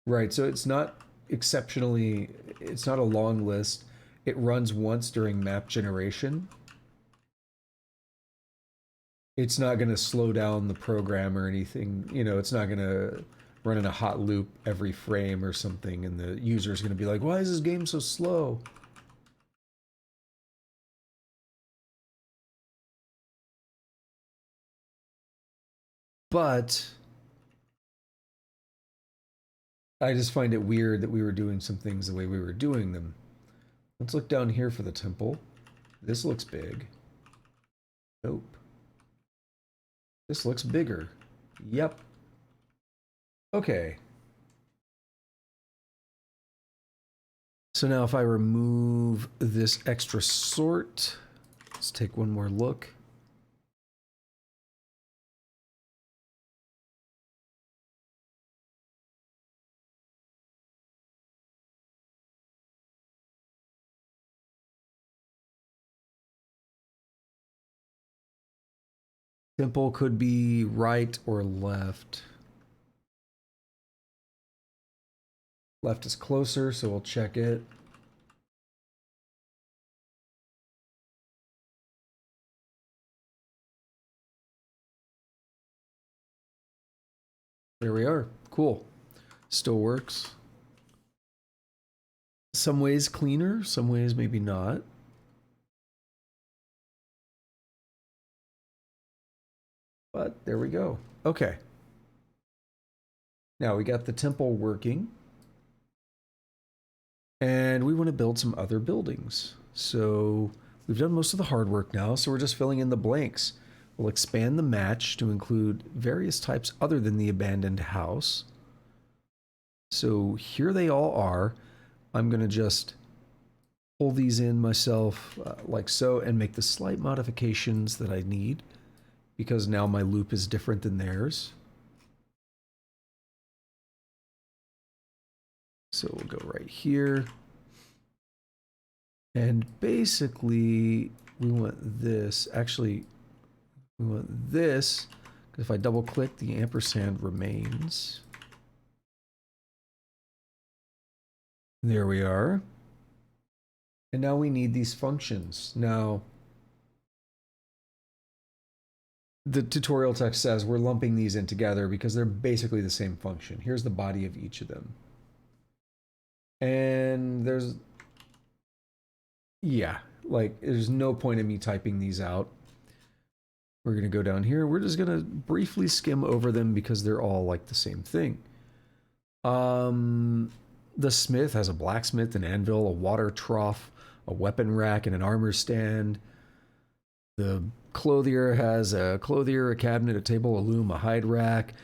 Speaker 1: Right, so it's not exceptionally, it's not a long list. It runs once during map generation. It's not going to slow down the program or anything. You know, it's not going to run in a hot loop every frame or something, and the user is going to be like, why is this game so slow? But I just find it weird that we were doing some things the way we were doing them. Let's look down here for the temple. This looks big. Nope. This looks bigger. Yep. Okay. So now if I remove this extra sort, let's take one more look. Temple could be right or left. Left is closer, so we'll check it. There we are. Cool. Still works. Some ways cleaner, some ways maybe not. But there we go. Okay. Now we got the temple working. And we want to build some other buildings. So we've done most of the hard work now, so we're just filling in the blanks. We'll expand the match to include various types other than the abandoned house. So here they all are. I'm going to just pull these in myself like so and make the slight modifications that I need because now my loop is different than theirs. So we'll go right here. And basically we want this. Actually, we want this because if I double click, the ampersand remains. There we are. And now we need these functions. Now, the tutorial text says we're lumping these in together because they're basically the same function. Here's the body of each of them. And there's, yeah, like there's no point in me typing these out. We're going to go down here. We're just going to briefly skim over them because they're all like the same thing. The smith has a blacksmith, an anvil, a water trough, a weapon rack, and an armor stand. The clothier has a clothier, a cabinet, a table, a loom, a hide rack.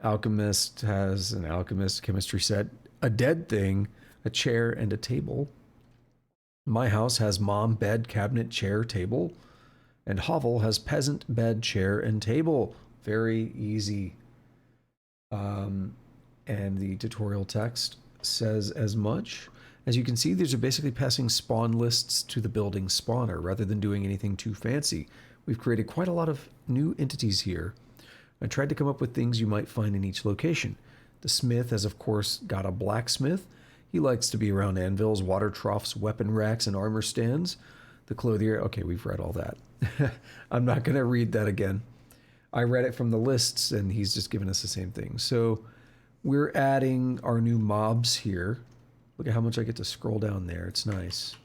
Speaker 1: Alchemist has an alchemist chemistry set, a dead thing, a chair, and a table. My house has mom, bed, cabinet, chair, table. And hovel has peasant, bed, chair, and table. Very easy. And the tutorial text says as much. As you can see, these are basically passing spawn lists to the building spawner rather than doing anything too fancy. We've created quite a lot of new entities here. I tried to come up with things you might find in each location. The smith has, of course, got a blacksmith. He likes to be around anvils, water troughs, weapon racks, and armor stands. The clothier, okay, we've read all that. I'm not going to read that again. I read it from the lists, and he's just given us the same thing. So we're adding our new mobs here. Look at how much I get to scroll down there. It's nice.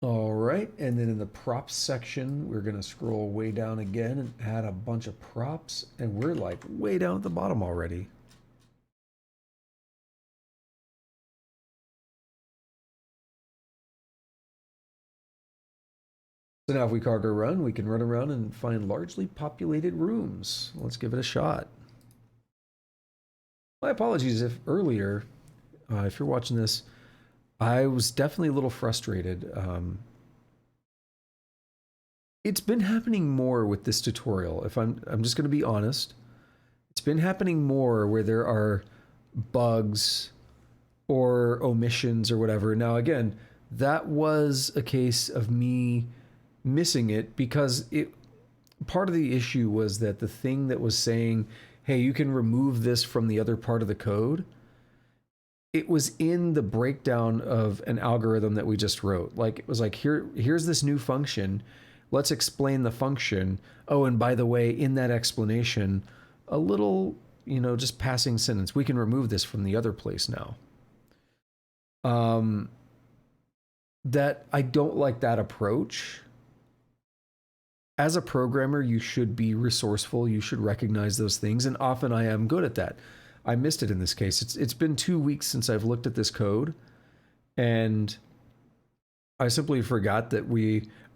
Speaker 1: All right, and then in the props section, we're gonna scroll way down again and add a bunch of props, and we're like way down at the bottom already. So now if we cargo run, we can run around and find largely populated rooms. Let's give it a shot. My apologies if earlier, if you're watching this, I was definitely a little frustrated. It's been happening more with this tutorial. If I'm just going to be honest, it's been happening more where there are bugs or omissions or whatever. Now again, that was a case of me missing it because it part of the issue was that the thing that was saying, hey, you can remove this from the other part of the code, it was in the breakdown of an algorithm that we just wrote. Like it was like, here's this new function. Let's explain the function. Oh, and by the way, in that explanation, a little, just passing sentence. We can remove this from the other place now. That I don't like that approach. As a programmer, you should be resourceful. You should recognize those things, and often I am good at that. I missed it in this case. It's been 2 weeks since I've looked at this code, and I simply forgot that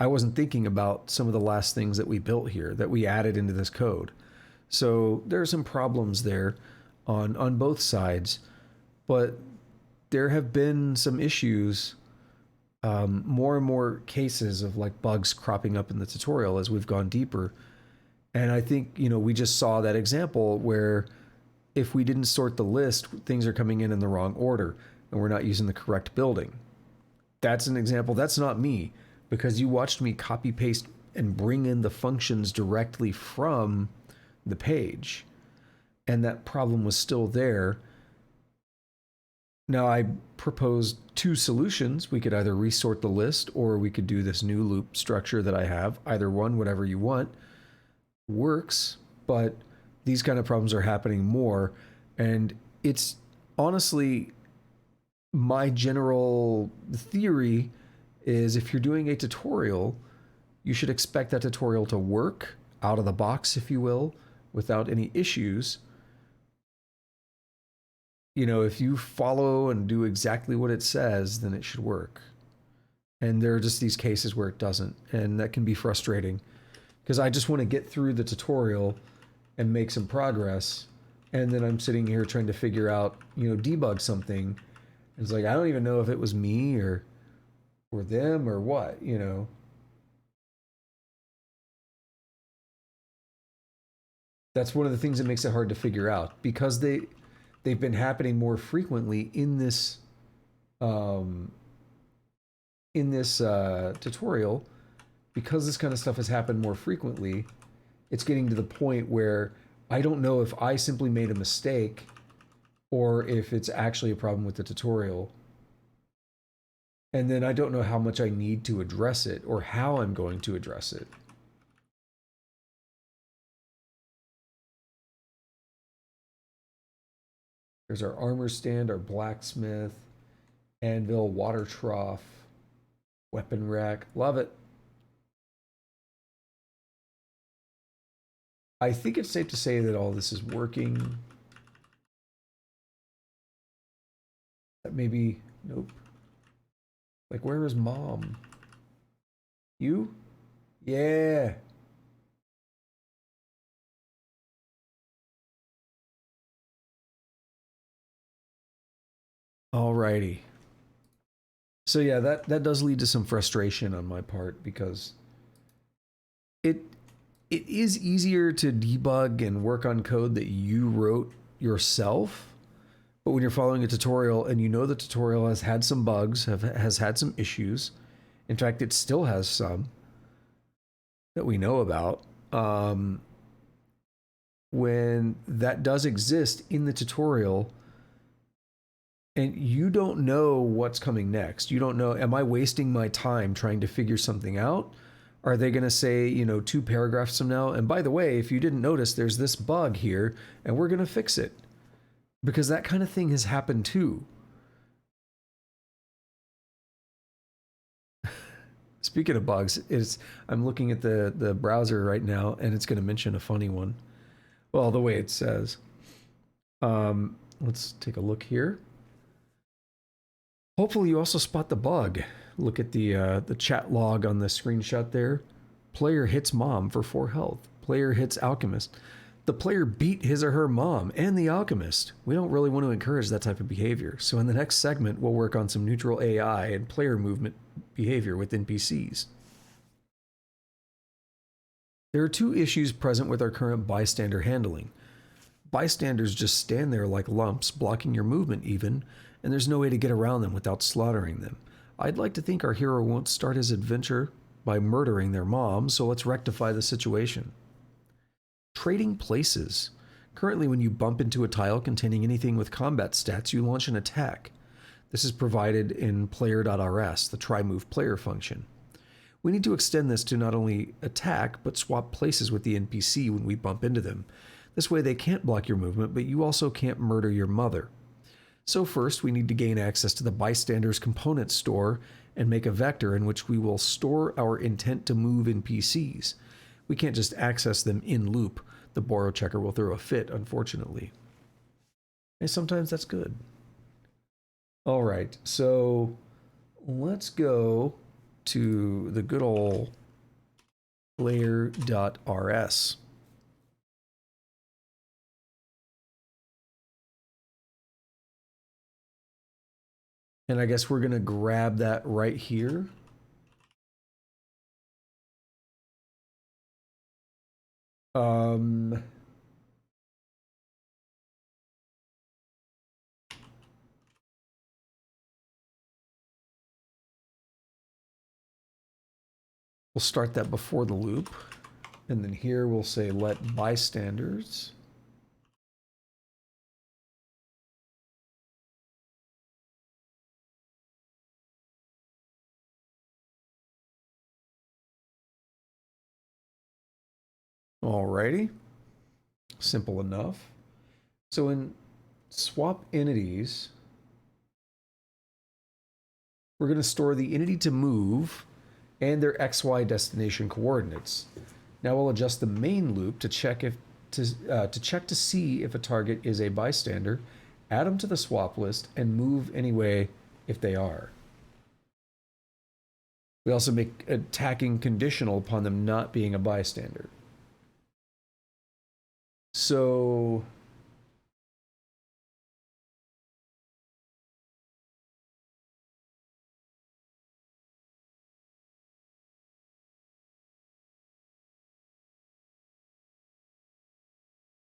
Speaker 1: I wasn't thinking about some of the last things that we built here, that we added into this code. So there are some problems there on both sides, but there have been some issues, more and more cases of like bugs cropping up in the tutorial as we've gone deeper. And I think, we just saw that example where if we didn't sort the list, things are coming in the wrong order and we're not using the correct building. That's an example. That's not me, because you watched me copy paste and bring in the functions directly from the page, and that problem was still there. Now I proposed 2 solutions. We could either resort the list or we could do this new loop structure that I have. Either one, whatever you want, works, but these kind of problems are happening more. And it's honestly, my general theory is if you're doing a tutorial, you should expect that tutorial to work out of the box, if you will, without any issues. If you follow and do exactly what it says, then it should work. And there are just these cases where it doesn't, and that can be frustrating because I just want to get through the tutorial and make some progress, and then I'm sitting here trying to figure out, debug something. It's like I don't even know if it was me or them or what. That's one of the things that makes it hard to figure out, because they've been happening more frequently in this tutorial. Because this kind of stuff has happened more frequently, it's getting to the point where I don't know if I simply made a mistake or if it's actually a problem with the tutorial. And then I don't know how much I need to address it or how I'm going to address it. There's our armor stand, our blacksmith, anvil, water trough, weapon rack. Love it. I think it's safe to say that all this is working. That maybe, nope. Like, where is mom? You? Yeah. Alrighty. So yeah, that does lead to some frustration on my part because it it is easier to debug and work on code that you wrote yourself. But when you're following a tutorial and you know the tutorial has had some bugs, has had some issues, in fact, it still has some that we know about. When that does exist in the tutorial and you don't know what's coming next, you don't know, am I wasting my time trying to figure something out? Are they going to say, you know, 2 paragraphs from now, and by the way, if you didn't notice, there's this bug here and we're going to fix it? Because that kind of thing has happened too. Speaking of bugs, I'm looking at the browser right now, and it's going to mention a funny one. Well, the way it says. Let's take a look here. Hopefully, you also spot the bug. Look at the chat log on the screenshot there. Player hits mom for 4 health. Player hits alchemist. The player beat his or her mom and the alchemist. We don't really want to encourage that type of behavior. So in the next segment, we'll work on some neutral AI and player movement behavior with NPCs. There are 2 issues present with our current bystander handling. Bystanders just stand there like lumps, blocking your movement even, and there's no way to get around them without slaughtering them. I'd like to think our hero won't start his adventure by murdering their mom, so let's rectify the situation. Trading places. Currently, when you bump into a tile containing anything with combat stats, you launch an attack. This is provided in player.rs, the try move player function. We need to extend this to not only attack, but swap places with the NPC when we bump into them. This way they can't block your movement, but you also can't murder your mother. So first, we need to gain access to the bystander's component store and make a vector in which we will store our intent to move NPCs. We can't just access them in loop. The borrow checker will throw a fit, unfortunately. And sometimes that's good. All right, so let's go to the good old player.rs. And I guess we're going to grab that right here. We'll start that before the loop. And then here we'll say let bystanders. Alrighty. Simple enough. So in swap entities, we're going to store the entity to move and their XY destination coordinates. Now we'll adjust the main loop to check to see if a target is a bystander, add them to the swap list, and move anyway if they are. We also make attacking conditional upon them not being a bystander. So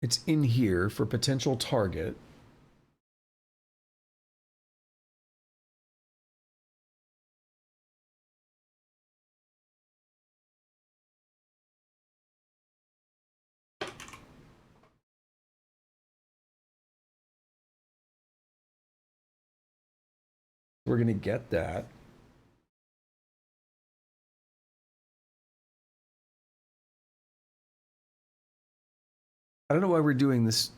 Speaker 1: it's in here for potential target. We're going to get that. I don't know why we're doing this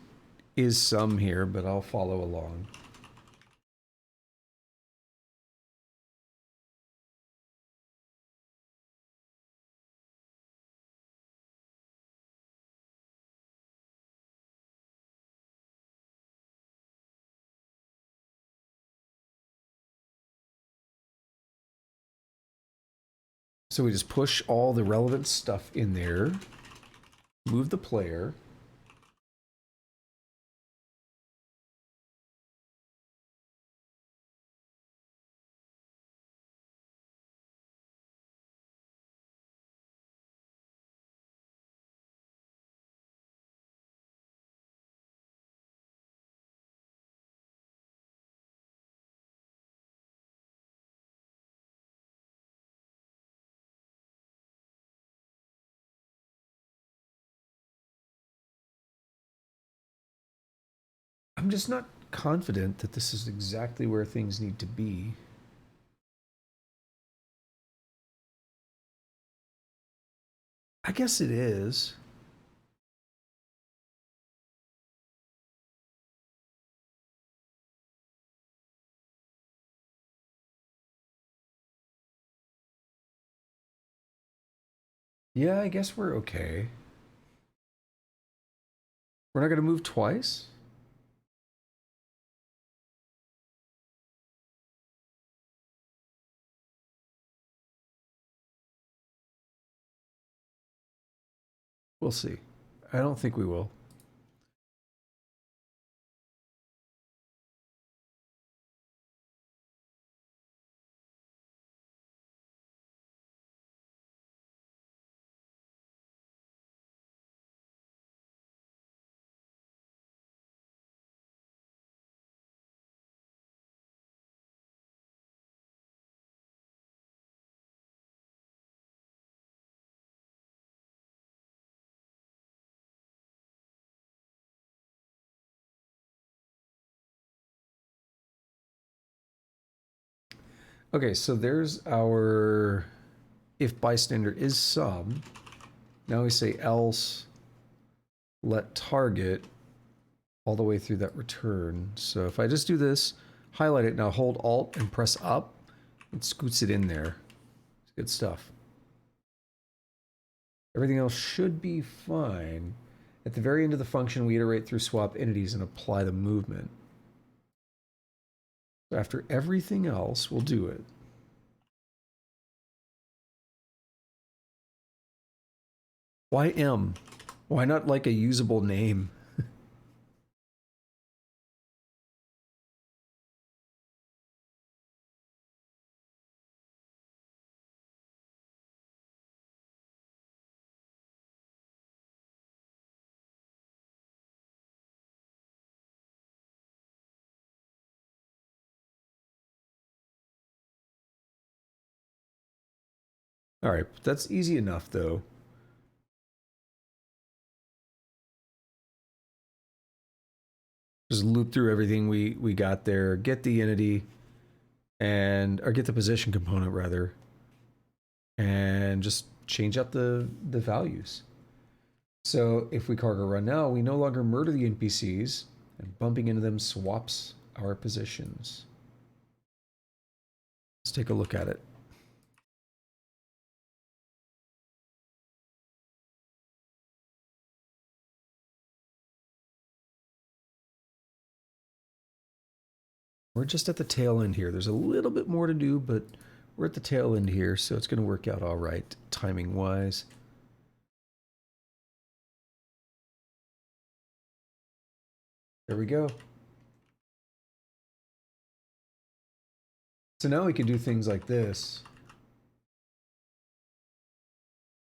Speaker 1: is some here, but I'll follow along. So we just push all the relevant stuff in there, move the player. I'm just not confident that this is exactly where things need to be. I guess it is. Yeah, I guess we're okay. We're not going to move twice? We'll see. I don't think we will. Okay, so there's our if bystander is sum. Now we say else let target all the way through that return. So if I just do this, highlight it, now hold Alt and press up, it scoots it in there. It's good stuff. Everything else should be fine. At the very end of the function, we iterate through swap entities and apply the movement. So after everything else, we'll do it. Why M? Why not like a usable name? All right, that's easy enough though. Just loop through everything we got there, get the entity, and or get the position component rather, and just change up the values. So if we cargo run now, we no longer murder the NPCs, and bumping into them swaps our positions. Let's take a look at it. We're just at the tail end here. There's a little bit more to do, but we're at the tail end here, so it's going to work out all right, timing-wise. There we go. So now we can do things like this.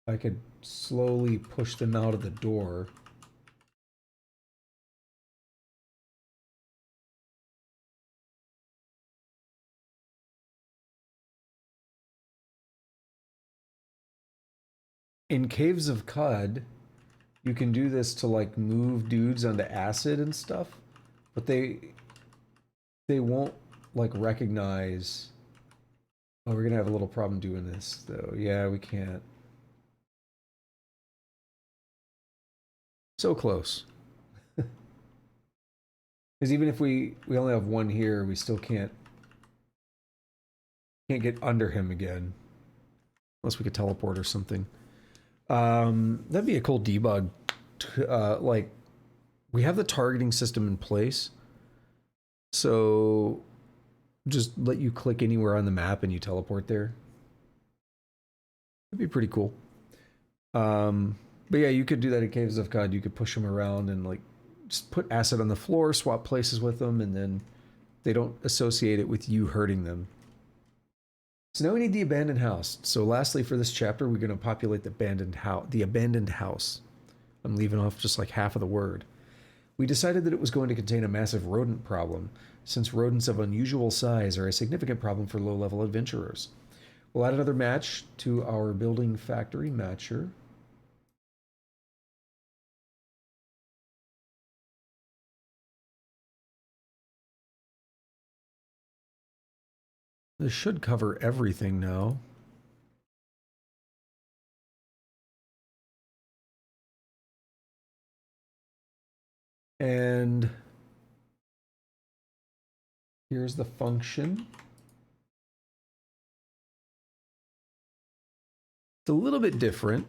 Speaker 1: I could slowly push them out of the door. In Caves of Cud, you can do this to like move dudes onto acid and stuff, but they won't like recognize. Oh, we're gonna have a little problem doing this though. Yeah, we can't. So close. Because even if we only have one here, we still can't get under him again unless we could teleport or something. That'd be a cool debug. Like we have the targeting system in place, so just let you click anywhere on the map and you teleport there. That'd be pretty cool. But yeah, you could do that in Caves of God. You could push them around and like just put acid on the floor, swap places with them, and then they don't associate it with you hurting them. So now we need the abandoned house. So lastly, for this chapter, we're going to populate the abandoned house. The abandoned house. I'm leaving off just like half of the word. We decided that it was going to contain a massive rodent problem, since rodents of unusual size are a significant problem for low-level adventurers. We'll add another match to our building factory matcher. This should cover everything now. And here's the function. It's a little bit different,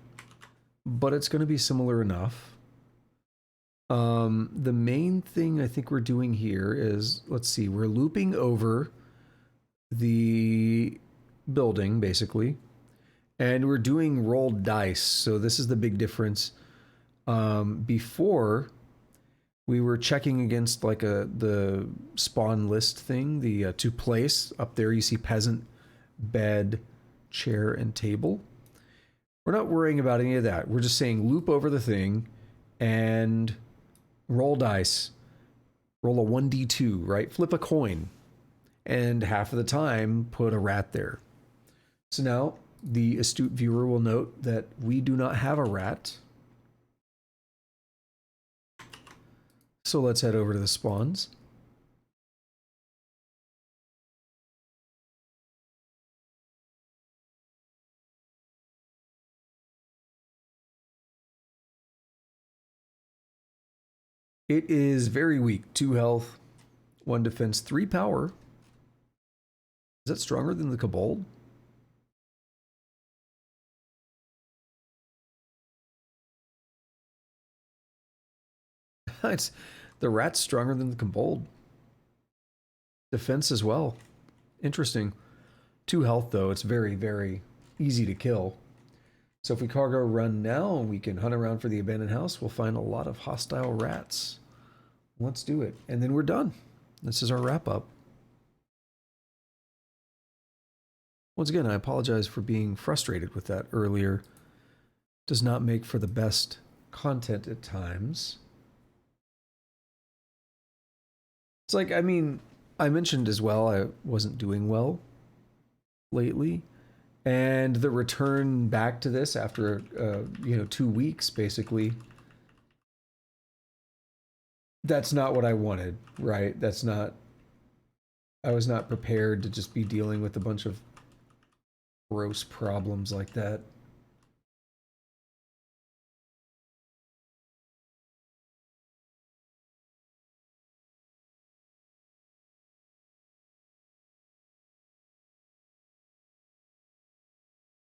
Speaker 1: but it's going to be similar enough. The main thing I think we're doing here is, let's see, we're looping over the building, basically. And we're doing rolled dice. So this is the big difference. Before, we were checking against like the spawn list thing, the to place. Up there you see peasant, bed, chair, and table. We're not worrying about any of that. We're just saying loop over the thing and roll dice. Roll a 1d2, right? Flip a coin. And half of the time, put a rat there. So now, the astute viewer will note that we do not have a rat. So let's head over to the spawns. It is very weak. 2 health, 1 defense, 3 power. Is that stronger than the Kobold? It's, the rat's stronger than the Kobold. Defense as well. Interesting. 2 health though. It's very, very easy to kill. So if we cargo run now and we can hunt around for the abandoned house, we'll find a lot of hostile rats. Let's do it. And then we're done. This is our wrap up. Once again, I apologize for being frustrated with that earlier. Does not make for the best content at times. It's like, I mean, I mentioned as well, I wasn't doing well lately. And the return back to this after, 2 weeks, basically, that's not what I wanted, right? That's not, I was not prepared to just be dealing with a bunch of gross problems like that.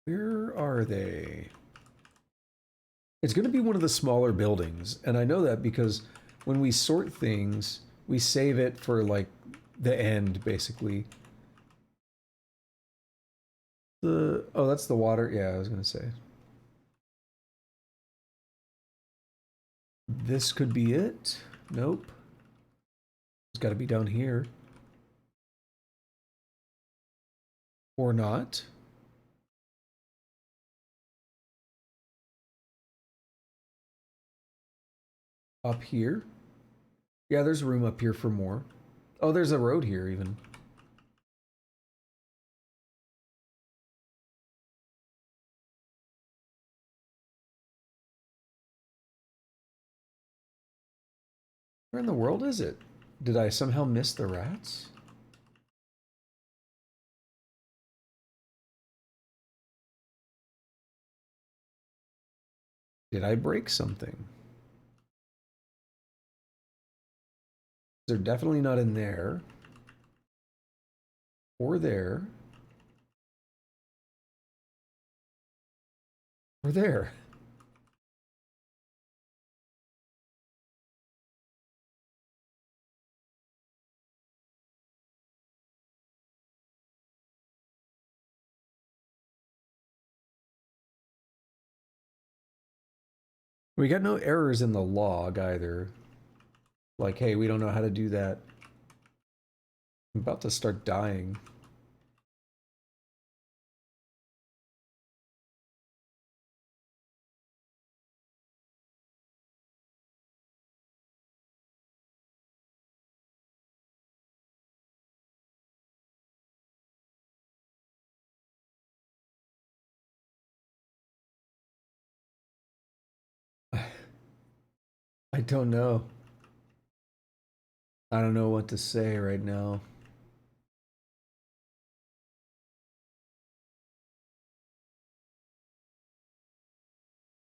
Speaker 1: Where are they? It's going to be one of the smaller buildings, and I know that because when we sort things, we save it for like the end, basically. Oh, that's the water. Yeah, I was going to say. This could be it. Nope. It's got to be down here. Or not. Up here. Yeah, there's room up here for more. Oh, there's a road here even. Where in the world is it? Did I somehow miss the rats? Did I break something? They're definitely not in there. Or there. Or there. We got no errors in the log either. Like, hey, we don't know how to do that. I'm about to start dying. I don't know. I don't know what to say right now.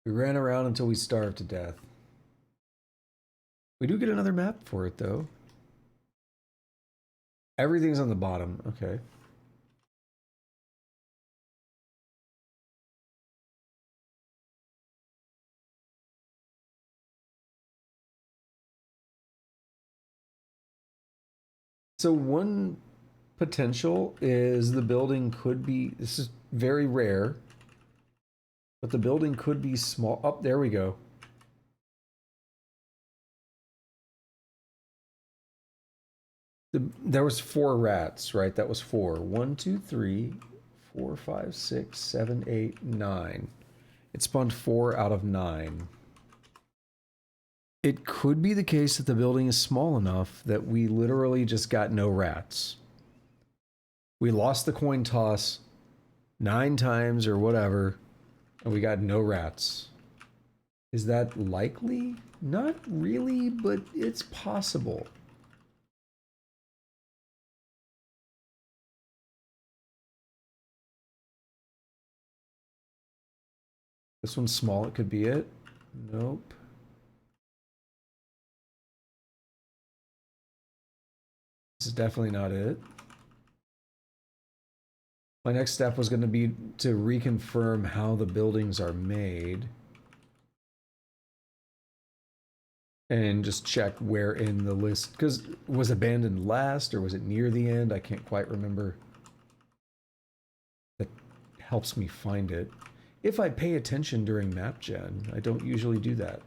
Speaker 1: We ran around until we starved to death. We do get another map for it, though. Everything's on the bottom. Okay. So one potential is the building could be, this is very rare, but the building could be small. Oh, there we go. There was 4 rats, right? That was 4. 1, 2, 3, 4, 5, 6, 7, 8, 9. It spawned 4 out of 9. It could be the case that the building is small enough that we literally just got no rats. We lost the coin toss 9 times or whatever, and we got no rats. Is that likely? Not really, but it's possible. This one's small, it could be it. Nope. This is definitely not it. My next step was going to be to reconfirm how the buildings are made. And just check where in the list, because was abandoned last or was it near the end? I can't quite remember. That helps me find it. If I pay attention during map gen, I don't usually do that.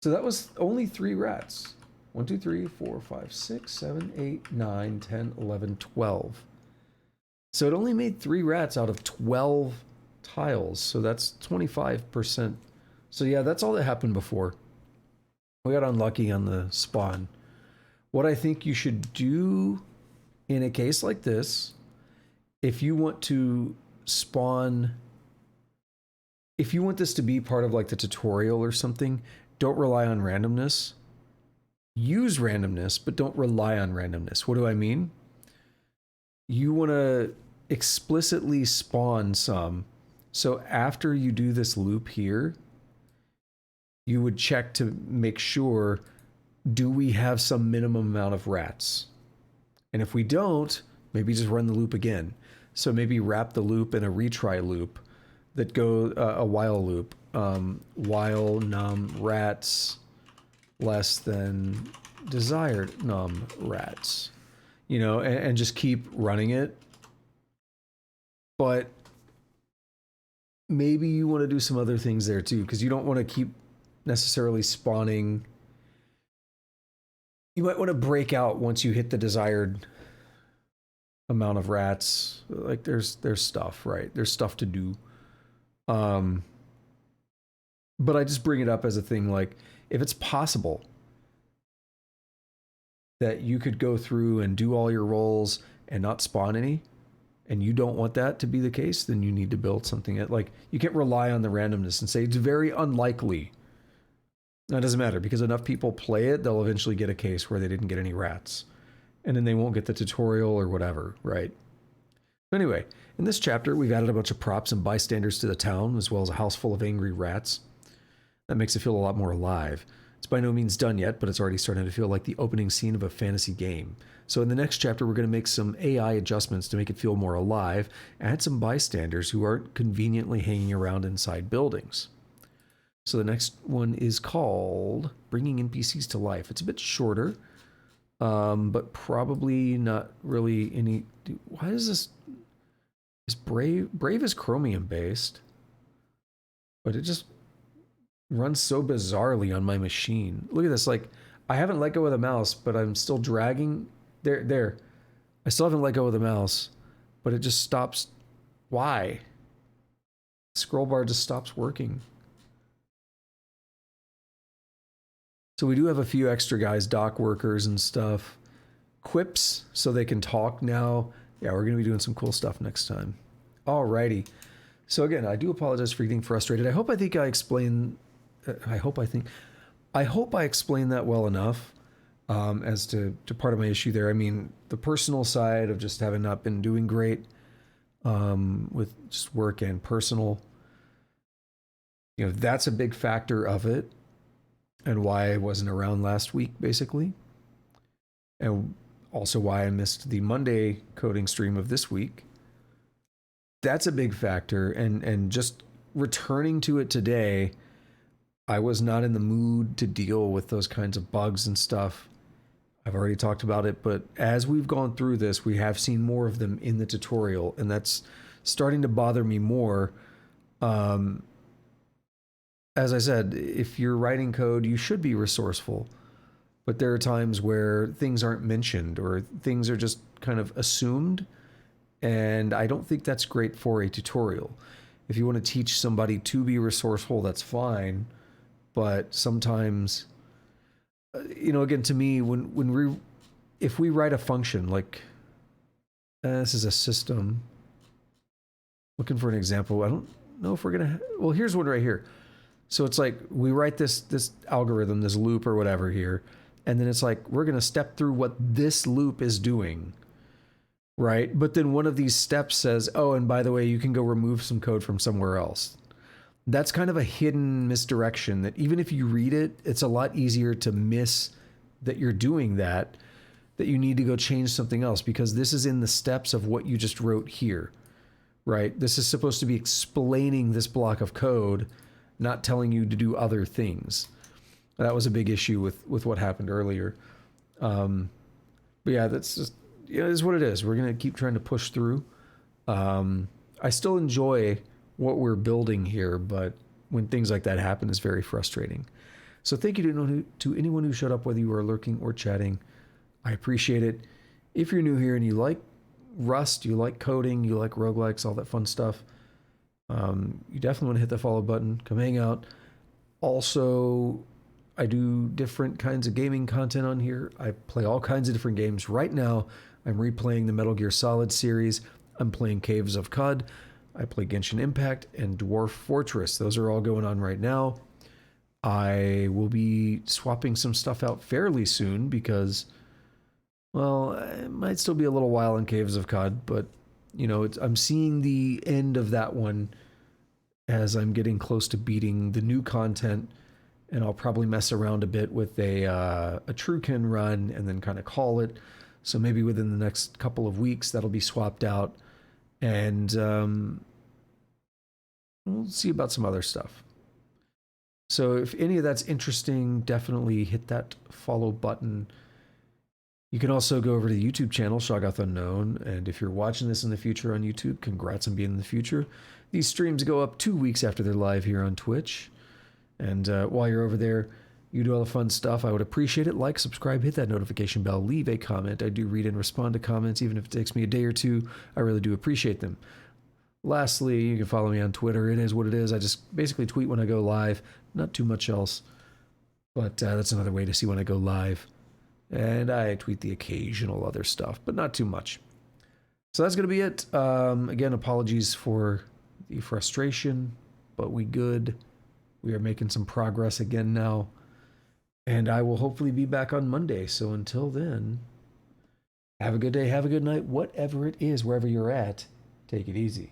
Speaker 1: So that was only 3 rats. 1, 2, 3, 4, 5, 6, 7, 8, 9, 10, 11, 12. So it only made 3 rats out of 12 tiles. So that's 25%. So yeah, that's all that happened before. We got unlucky on the spawn. What I think you should do in a case like this, if you want to spawn, if you want this to be part of like the tutorial or something, don't rely on randomness. Use randomness, but don't rely on randomness. What do I mean? You want to explicitly spawn some. So after you do this loop here, you would check to make sure, do we have some minimum amount of rats? And if we don't, maybe just run the loop again. So maybe wrap the loop in a retry loop that go a while loop. While num rats less than desired num rats. You know, and just keep running it. But maybe you want to do some other things there too, because you don't want to keep necessarily spawning. You might want to break out once you hit the desired amount of rats. Like there's stuff, right? There's stuff to do. But I just bring it up as a thing, like if it's possible that you could go through and do all your rolls and not spawn any, and you don't want that to be the case, then you need to build something that, like, you can't rely on the randomness and say it's very unlikely. That doesn't matter, because enough people play it, they'll eventually get a case where they didn't get any rats. And then they won't get the tutorial or whatever, right? Anyway, in this chapter, we've added a bunch of props and bystanders to the town, as well as a house full of angry rats. That makes it feel a lot more alive. It's by no means done yet, but it's already starting to feel like the opening scene of a fantasy game. So in the next chapter, we're going to make some AI adjustments to make it feel more alive, add some bystanders who aren't conveniently hanging around inside buildings. So the next one is called Bringing NPCs to Life. It's a bit shorter, but probably not really any... Why is this... Is Brave is Chromium based, but it just runs so bizarrely on my machine. Look at this, like, I haven't let go of the mouse, but I'm still dragging. There. I still haven't let go of the mouse, but it just stops. Why? The scroll bar just stops working. So we do have a few extra guys, dock workers and stuff. Quips, so they can talk now. Yeah, we're going to be doing some cool stuff next time. Alrighty. So again, I do apologize for getting frustrated. I hope I explained that well enough as to part of my issue there. I mean, the personal side of just having not been doing great with just work and personal, you know, that's a big factor of it and why I wasn't around last week, basically. And also why I missed the Monday coding stream of this week. That's a big factor. And just returning to it today, I was not in the mood to deal with those kinds of bugs and stuff. I've already talked about it, but as we've gone through this, we have seen more of them in the tutorial, and that's starting to bother me more. As I said, if you're writing code, you should be resourceful. But there are times where things aren't mentioned or things are just kind of assumed. And I don't think that's great for a tutorial. If you want to teach somebody to be resourceful, that's fine. But sometimes, you know, again, to me, if we write a function like, this is a system, looking for an example. I don't know if we're going to, well, here's one right here. So it's like, we write this algorithm, this loop or whatever here. And then it's like, we're going to step through what this loop is doing, right? But then one of these steps says, oh, and by the way, you can go remove some code from somewhere else. That's kind of a hidden misdirection that even if you read it, it's a lot easier to miss that you're doing that you need to go change something else because this is in the steps of what you just wrote here, right? This is supposed to be explaining this block of code, not telling you to do other things. That was a big issue with what happened earlier. But yeah, that's just, you know, it is what it is. We're going to keep trying to push through. I still enjoy what we're building here, but when things like that happen, it's very frustrating. So thank you to anyone who showed up, whether you are lurking or chatting. I appreciate it. If you're new here and you like Rust, you like coding, you like roguelikes, all that fun stuff, you definitely want to hit the follow button. Come hang out. Also, I do different kinds of gaming content on here. I play all kinds of different games. Right now, I'm replaying the Metal Gear Solid series. I'm playing Caves of Cud. I play Genshin Impact and Dwarf Fortress. Those are all going on right now. I will be swapping some stuff out fairly soon because, well, it might still be a little while in Caves of Cud, but, you know, I'm seeing the end of that one as I'm getting close to beating the new content. And I'll probably mess around a bit with a Truekin run and then kind of call it. So maybe within the next couple of weeks, that'll be swapped out. And we'll see about some other stuff. So if any of that's interesting, definitely hit that follow button. You can also go over to the YouTube channel, Shoggoth Unknown. And if you're watching this in the future on YouTube, congrats on being in the future. These streams go up 2 weeks after they're live here on Twitch. And while you're over there, you do all the fun stuff. I would appreciate it. Like, subscribe, hit that notification bell, leave a comment. I do read and respond to comments, even if it takes me a day or two. I really do appreciate them. Lastly, you can follow me on Twitter. It is what it is. I just basically tweet when I go live. Not too much else. But that's another way to see when I go live. And I tweet the occasional other stuff, but not too much. So that's going to be it. Again, apologies for the frustration, but we good. We are making some progress again now. And I will hopefully be back on Monday. So until then, have a good day, have a good night, whatever it is, wherever you're at. Take it easy.